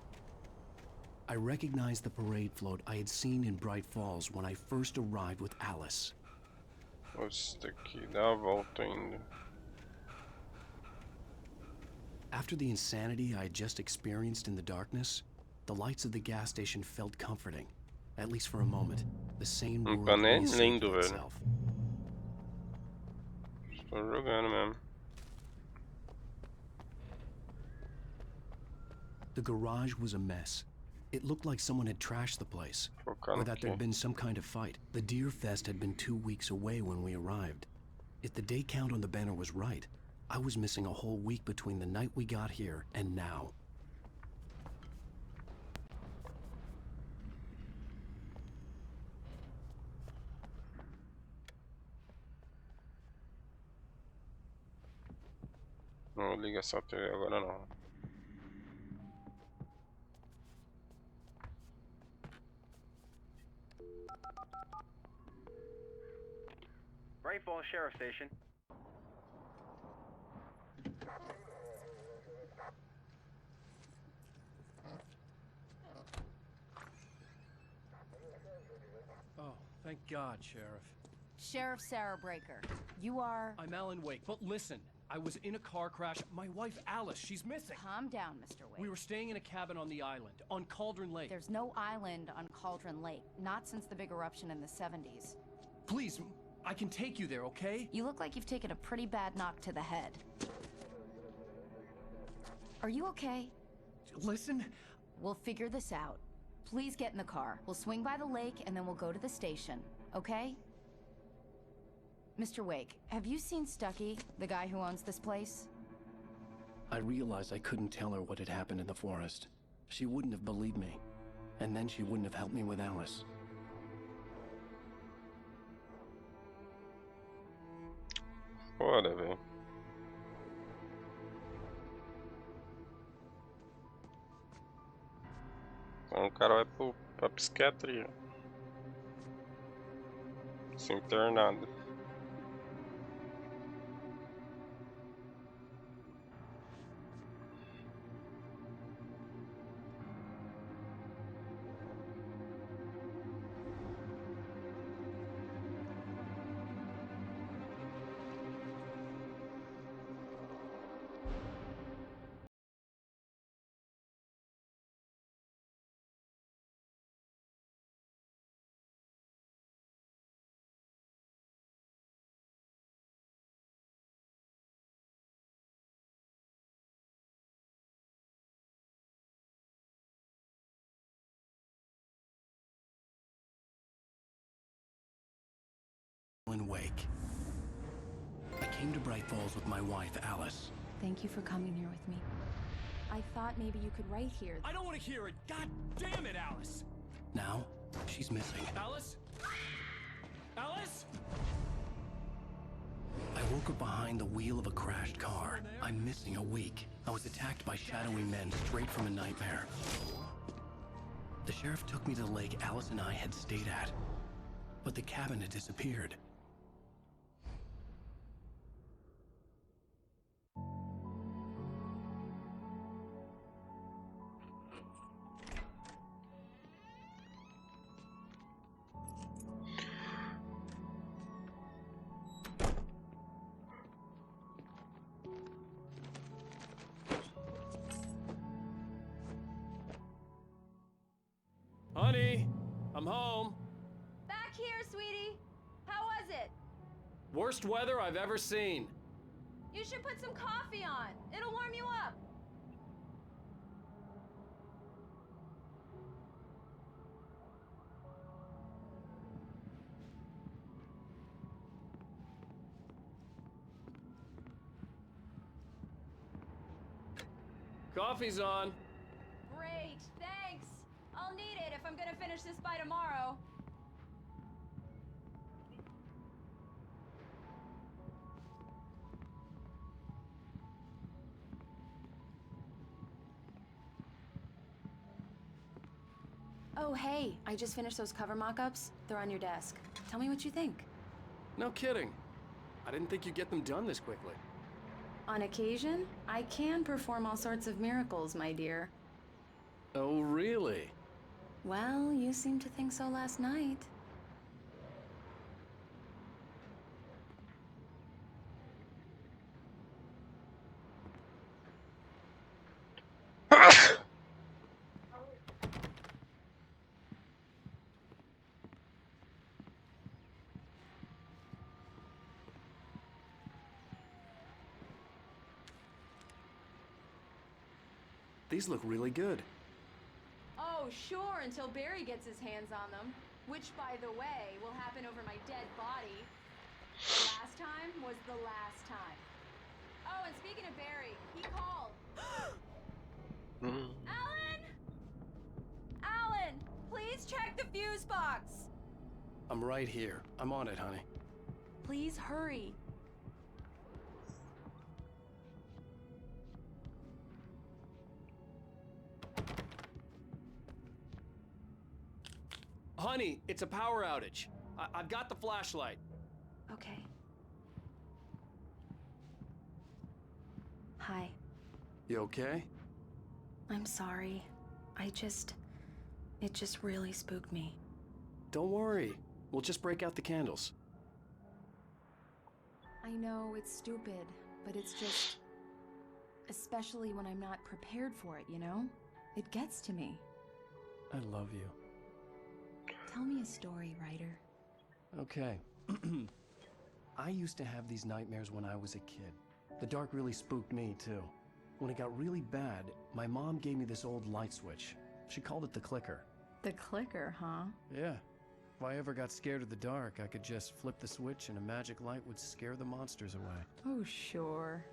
I recognized the parade float I had seen in Bright Falls when I first arrived with Alice. Esse daqui dá a volta ainda. After the insanity I had just experienced in the darkness, the lights of the gas station felt comforting, at least for a moment. The sane world Tá nem reasserted lindo, velho. itself. Estou jogando mesmo. The garage was a mess. It looked like someone had trashed the place, or that there'd been some kind of fight. The Deer Fest had been 2 weeks away when we arrived. If the day count on the banner was right, I was missing a whole week between the night we got here and now. Não liga essa TV agora não. Bright Falls Sheriff Station. Oh, thank God, Sheriff. Sheriff Sarah Breaker, you are... I'm Alan Wake, but listen, I was in a car crash. My wife, Alice, she's missing. Calm down, Mr. Wake. We were staying in a cabin on the island, on Cauldron Lake. There's no island on Cauldron Lake, not since the big eruption in the 70s. Please, I can take you there, okay? You look like you've taken a pretty bad knock to the head. Are you okay? Listen. We'll figure this out. Please get in the car. We'll swing by the lake and then we'll go to the station, okay? Mr. Wake, have you seen Stucky, the guy who owns this place? I realized I couldn't tell her what had happened in the forest. She wouldn't have believed me. And then she wouldn't have helped me with Alice. Foda, velho. Então o cara vai pra psiquiatria. Se internado. Wake. I came to Bright Falls with my wife, Alice. Thank you for coming here with me. I thought maybe you could write here. I don't want to hear it! God damn it, Alice! Now, she's missing. Alice? Alice? I woke up behind the wheel of a crashed car. I'm missing a week. I was attacked by shadowy men straight from a nightmare. The sheriff took me to the lake Alice and I had stayed at. But the cabin had disappeared. Honey, I'm home. Back here, sweetie. How was it? Worst weather I've ever seen. You should put some coffee on. It'll warm you up. Coffee's on. Great, thanks. I'll need it if I'm gonna finish this by tomorrow. Oh, hey, I just finished those cover mock-ups. They're on your desk. Tell me what you think. No kidding. I didn't think you'd get them done this quickly. On occasion, I can perform all sorts of miracles, my dear. Oh, really? Well, you seemed to think so last night. These look really good. Oh, sure, until Barry gets his hands on them. Which, by the way, will happen over my dead body. The last time was the last time. Oh, and speaking of Barry, he called. Alan! Alan, please check the fuse box. I'm right here. I'm on it, honey. Please hurry. Honey, it's a power outage. I've got the flashlight. Okay. Hi. You okay? I'm sorry. It just really spooked me. Don't worry. We'll just break out the candles. I know it's stupid, but it's just... Especially when I'm not prepared for it, you know? It gets to me. I love you. Tell me a story, writer. Okay. I used to have these nightmares when I was a kid. The dark really spooked me, too. When it got really bad, my mom gave me this old light switch. She called it the clicker. The clicker, huh? Yeah. If I ever got scared of the dark, I could just flip the switch and a magic light would scare the monsters away. Oh, sure.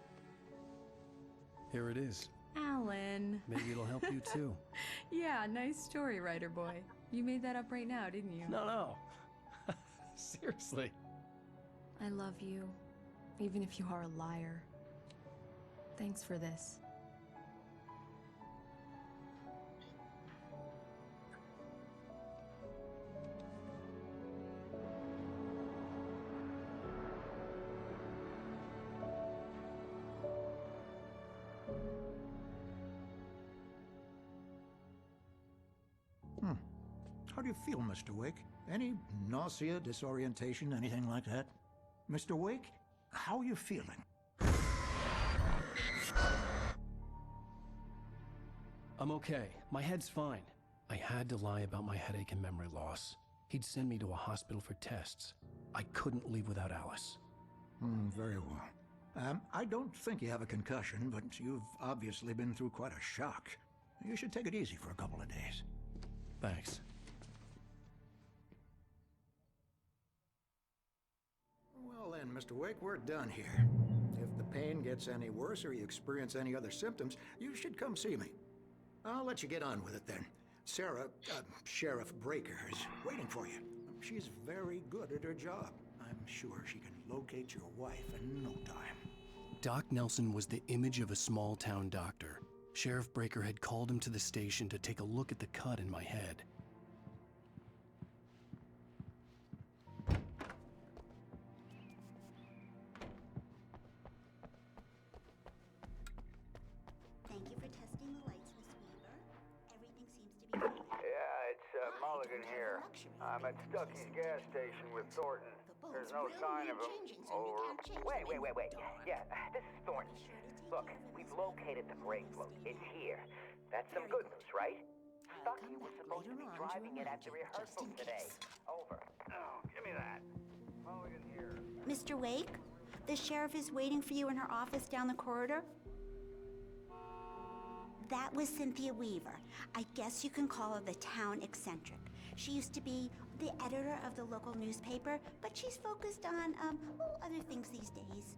Here it is. Alan. Maybe it'll help you too. Yeah, nice story, writer boy. You made that up right now, didn't you? No. Seriously. I love you, even if you are a liar. Thanks for this. How do you feel, Mr. Wake? Any nausea, disorientation, anything like that? Mr. Wake, how are you feeling? I'm okay. My head's fine. I had to lie about my headache and memory loss. He'd send me to a hospital for tests. I couldn't leave without Alice. Very well. I don't think you have a concussion, but you've obviously been through quite a shock. You should take it easy for a couple of days. Thanks. Well then, Mr. Wake, we're done here. If the pain gets any worse or you experience any other symptoms, you should come see me. I'll let you get on with it then. Sarah, Sheriff Breaker, is waiting for you. She's very good at her job. I'm sure she can locate your wife in no time. Doc Nelson was the image of a small-town doctor. Sheriff Breaker had called him to the station to take a look at the cut in my head. Thank you for testing the lights, Miss Weaver. Everything seems to be fine. Yeah, it's Mulligan here. I'm at Stucky's gas station with Thornton. There's no sign of him. Wait. Yeah, this is Thornton. Look, we've located the brake float. It's here. That's some good news, right? Stucky was supposed to be driving it at the rehearsal today. Over. Oh, give me that. Mulligan here. Mr. Wake, the sheriff is waiting for you in her office down the corridor. That was Cynthia Weaver. I guess you can call her the town eccentric. She used to be the editor of the local newspaper, but she's focused on, other things these days.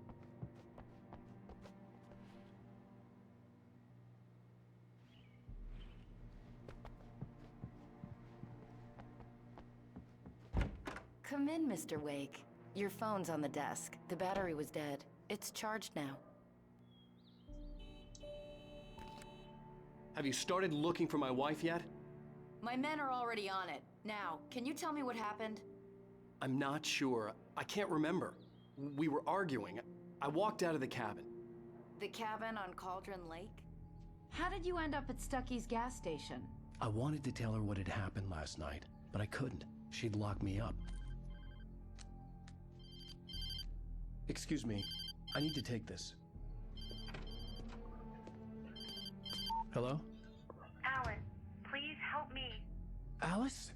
Come in, Mr. Wake. Your phone's on the desk. The battery was dead. It's charged now. Have you started looking for my wife yet? My men are already on it. Now, can you tell me what happened? I'm not sure. I can't remember. We were arguing. I walked out of the cabin. The cabin on Cauldron Lake? How did you end up at Stucky's gas station? I wanted to tell her what had happened last night, but I couldn't. She'd lock me up. Excuse me. I need to take this. Hello? Alan, please help me. Alice?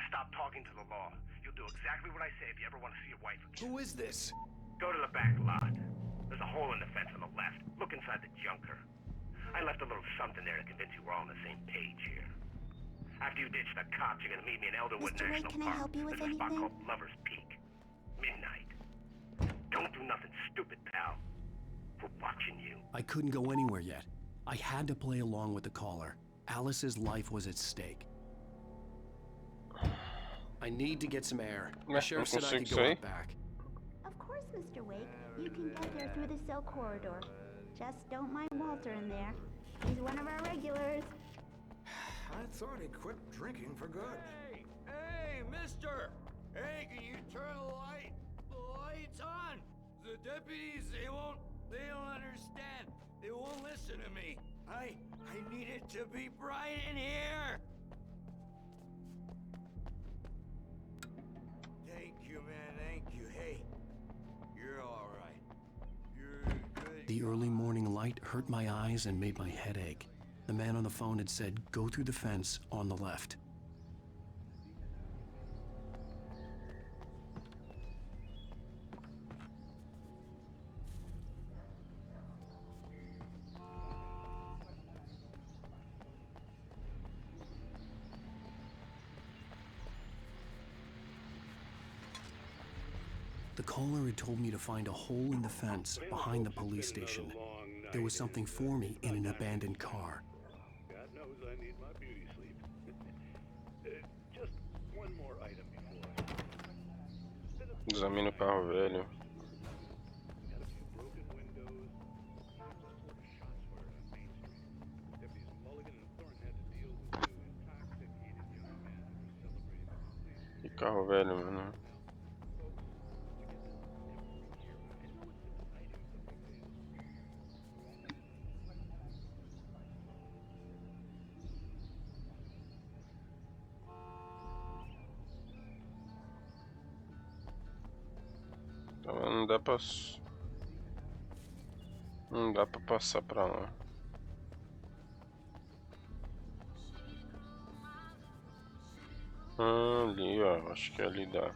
Stop talking to the law. You'll do exactly what I say if you ever want to see your wife again. Who is this? Go to the back lot. There's a hole in the fence on the left. Look inside the junker. I left a little something there to convince you we're all on the same page here. After you ditch the cops, you're gonna meet me in Elderwood Mr. Wake, National can I Park. help you with There's a spot anything? called Lover's Peak. Midnight. Don't do nothing stupid, pal. We're watching you. I couldn't go anywhere yet. I had to play along with the caller. Alice's life was at stake. I need to get some air. The sheriff said I could go out back. Of course, Mr. Wake. You can get there through the cell corridor. Just don't mind Walter in there. He's one of our regulars. I thought he quit drinking for good. Hey, mister! Hey, can you turn the lights on? The deputies, they don't understand. They won't listen to me. I need it to be bright in here. Thank you, man, thank you. Hey, you're all right. You're good. The early morning light hurt my eyes and made my head ache. The man on the phone had said, go through the fence on the left. The caller had told me to find a hole in the fence behind the police station. there was something for me in an abandoned car. God knows I need my beauty sleep. Just one more item before. Examina o carro velho. Que carro velho, mano. Não dá pra... Não dá pra passar pra lá. Ali, ó. Acho que ali dá.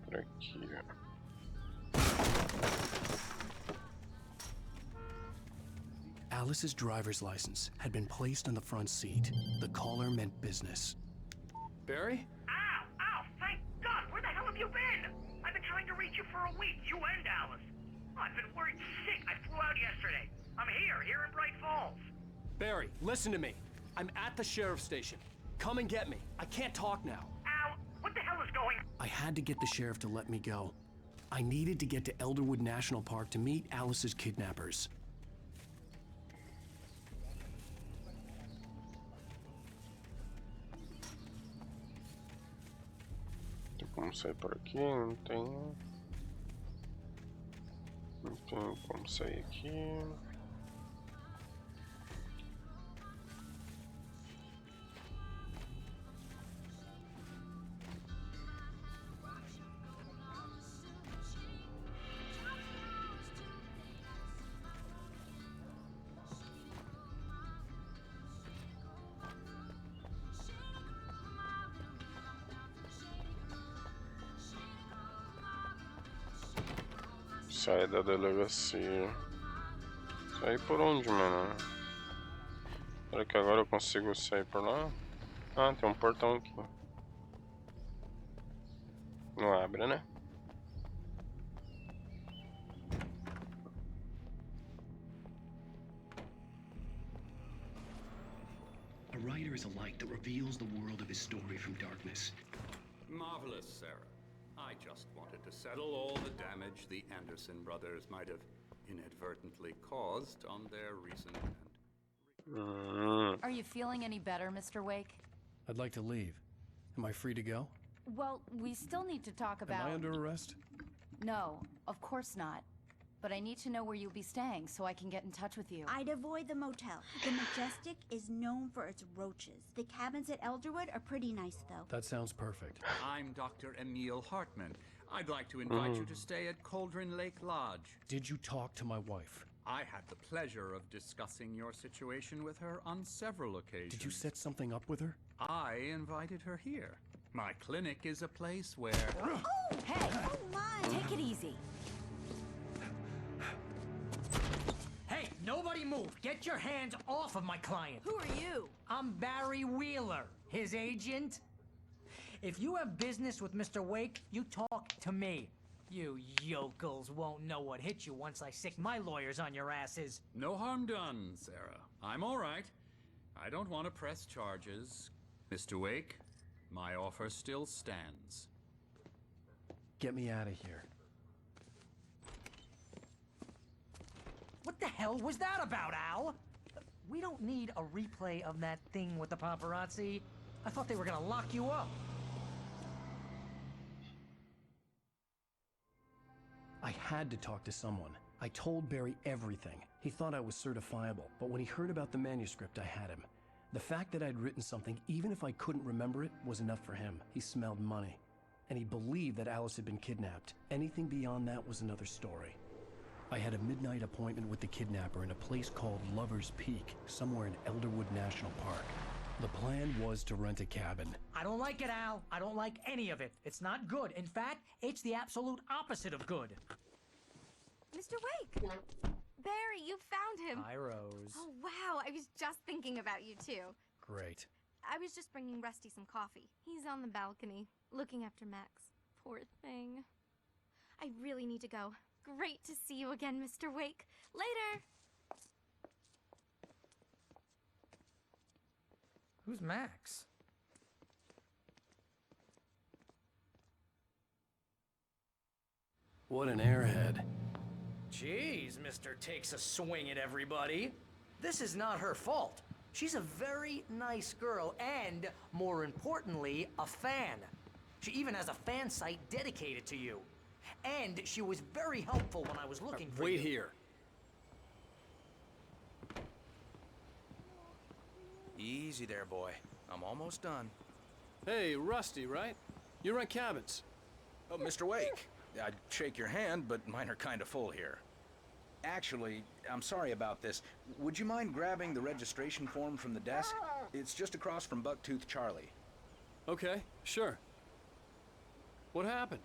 Por aqui, ó. Alice's driver's license had been placed on the front seat. The caller meant business. Barry? Ow! Ow! Thank God! Where the hell have you been? I've been trying to reach you for a week, you and Alice. I've been worried sick. I flew out yesterday. I'm here in Bright Falls. Barry, listen to me. I'm at the sheriff's station. Come and get me. I can't talk now. Ow! What the hell is going on? I had to get the sheriff to let me go. I needed to get to Elderwood National Park to meet Alice's kidnappers. Tem como sair por aqui? Não tem. Não tem como sair aqui. Sai da delegacia. Sair por onde, mano? Será que agora eu consigo sair por lá? Ah, tem um portão aqui. Não abre, né? A writer is a light that reveals the world of his story from darkness. Marvelous, Sarah. I just wanted to settle all the damage the Anderson brothers might have inadvertently caused on their recent... Are you feeling any better, Mr. Wake? I'd like to leave. Am I free to go? Well, we still need to talk about... Am I under arrest? No, of course not. But I need to know where you'll be staying so I can get in touch with you. I'd avoid the motel. The Majestic is known for its roaches. The cabins at Elderwood are pretty nice, though. That sounds perfect. I'm Dr. Emil Hartman. I'd like to invite you to stay at Cauldron Lake Lodge. Did you talk to my wife? I had the pleasure of discussing your situation with her on several occasions. Did you set something up with her? I invited her here. My clinic is a place where... Oh, hey! Oh, my! Take it easy. Hey, nobody move! Get your hands off of my client! Who are you? I'm Barry Wheeler, his agent. If you have business with Mr. Wake, you talk to me. You yokels won't know what hit you once I sick my lawyers on your asses. No harm done, Sarah. I'm all right. I don't want to press charges. Mr. Wake, my offer still stands. Get me out of here. What the hell was that about, Al? We don't need a replay of that thing with the paparazzi. I thought they were gonna lock you up. I had to talk to someone. I told Barry everything. He thought I was certifiable, but when he heard about the manuscript, I had him. The fact that I'd written something, even if I couldn't remember it, was enough for him. He smelled money. And he believed that Alice had been kidnapped. Anything beyond that was another story. I had a midnight appointment with the kidnapper in a place called Lover's Peak, somewhere in Elderwood National Park. The plan was to rent a cabin. I don't like it, Al. I don't like any of it. It's not good. In fact, it's the absolute opposite of good. Mr. Wake! Barry, you found him! Hi, Rose. Oh, wow. I was just thinking about you, too. Great. I was just bringing Rusty some coffee. He's on the balcony, looking after Max. Poor thing. I really need to go. Great to see you again, Mr. Wake. Later! Who's Max? What an airhead. Jeez, Mr. Takes a swing at everybody. This is not her fault. She's a very nice girl and, more importantly, a fan. She even has a fan site dedicated to you. And she was very helpful when I was looking for you. Wait here. Easy there, boy. I'm almost done. Hey, Rusty, right? You rent cabins. Oh, Mr. Wake. I'd shake your hand, but mine are kind of full here. Actually, I'm sorry about this. Would you mind grabbing the registration form from the desk? It's just across from Bucktooth Charlie. Okay, sure. What happened?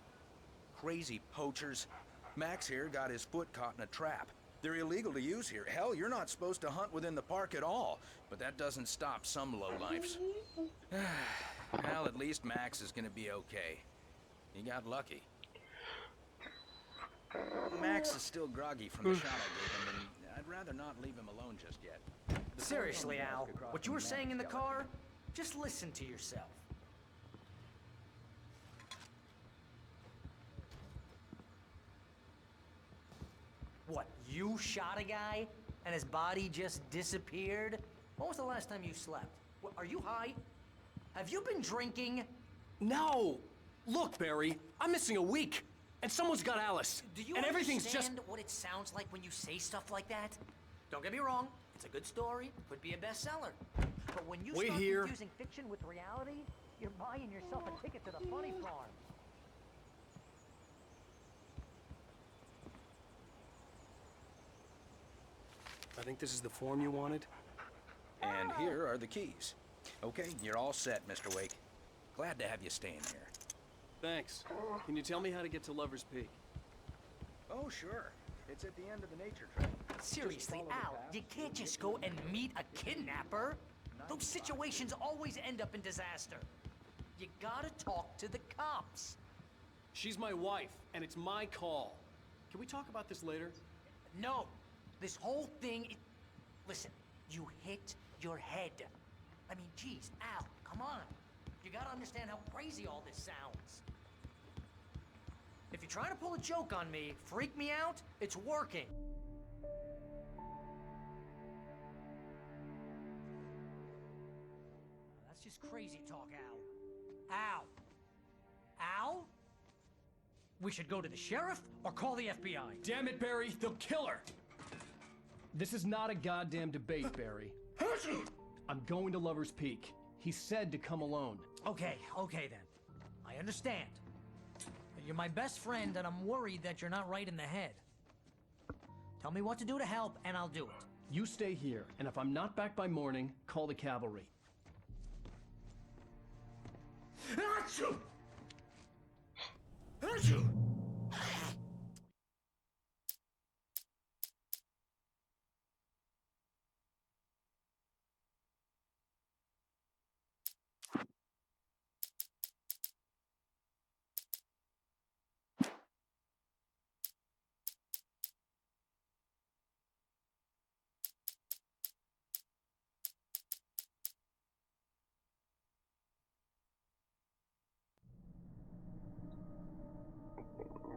Crazy poachers. Max here got his foot caught in a trap. They're illegal to use here. Hell, you're not supposed to hunt within the park at all. But that doesn't stop some lowlifes. Well, at least Max is gonna be okay. He got lucky. Max is still groggy from the shot I gave him, and I'd rather not leave him alone just yet. Seriously, Al, what you were saying in the car, just listen to yourself. What, you shot a guy and his body just disappeared? When was the last time you slept? What, are you high? Have you been drinking? No! Look, Barry, I'm missing a week. And someone's got Alice. Do you and everything's just... understand what it sounds like when you say stuff like that? Don't get me wrong, it's a good story, could be a bestseller. But when you start confusing fiction with reality, you're buying yourself a ticket to the funny farm. I think this is the form you wanted. And here are the keys. Okay, you're all set, Mr. Wake. Glad to have you staying here. Thanks. Can you tell me how to get to Lover's Peak? Oh, sure. It's at the end of the nature trail. Seriously, Al, you can't just go and meet a kidnapper. Those situations always end up in disaster. You gotta talk to the cops. She's my wife, and it's my call. Can we talk about this later? No. This whole thing... Listen, you hit your head. I mean, geez, Al, come on. You gotta understand how crazy all this sounds. If you're trying to pull a joke on me, freak me out, it's working. That's just crazy talk, Al. Al! Al? We should go to the sheriff or call the FBI. Damn it, Barry, they'll kill her! This is not a goddamn debate, Barry. I'm going to Lover's Peak. He said to come alone. Okay then. I understand. You're my best friend, and I'm worried that you're not right in the head. Tell me what to do to help, and I'll do it. You stay here, and if I'm not back by morning, call the cavalry. Achoo! Achoo!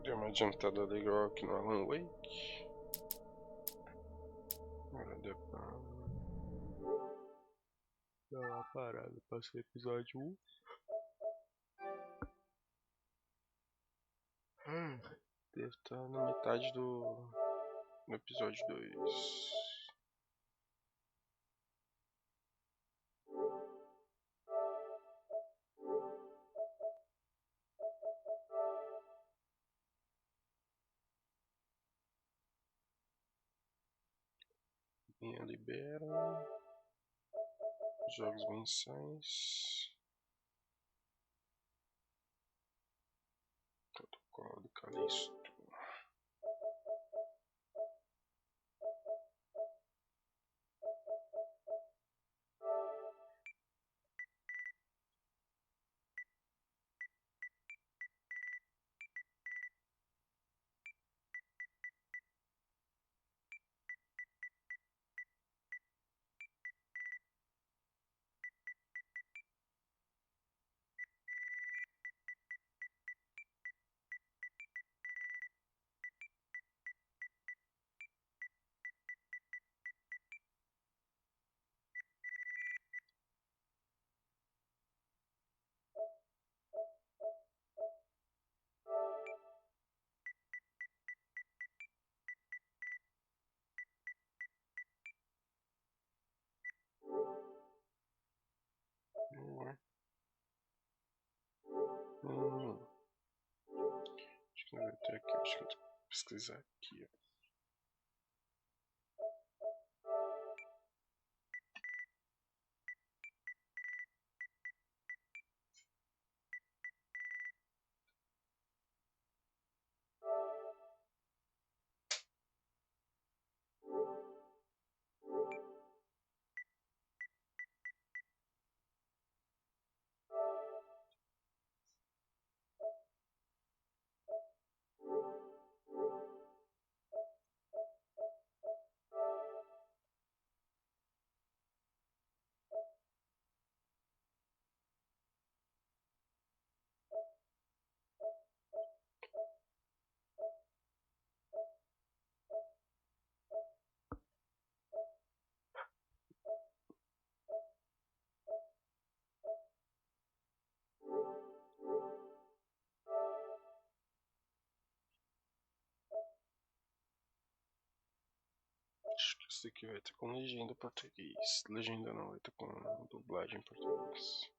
Deu uma adiantada legal aqui no Alan Wake. Agora deu pra dar uma parada para esse episódio 1. Deve estar na metade do episódio 2. Minha libera. Jogos mensais. Protocolo do Calixto. até aqui, acho que eu tenho que pesquisar aqui. Acho que isso aqui vai estar com legenda em português. Legenda não, vai estar com dublagem em português.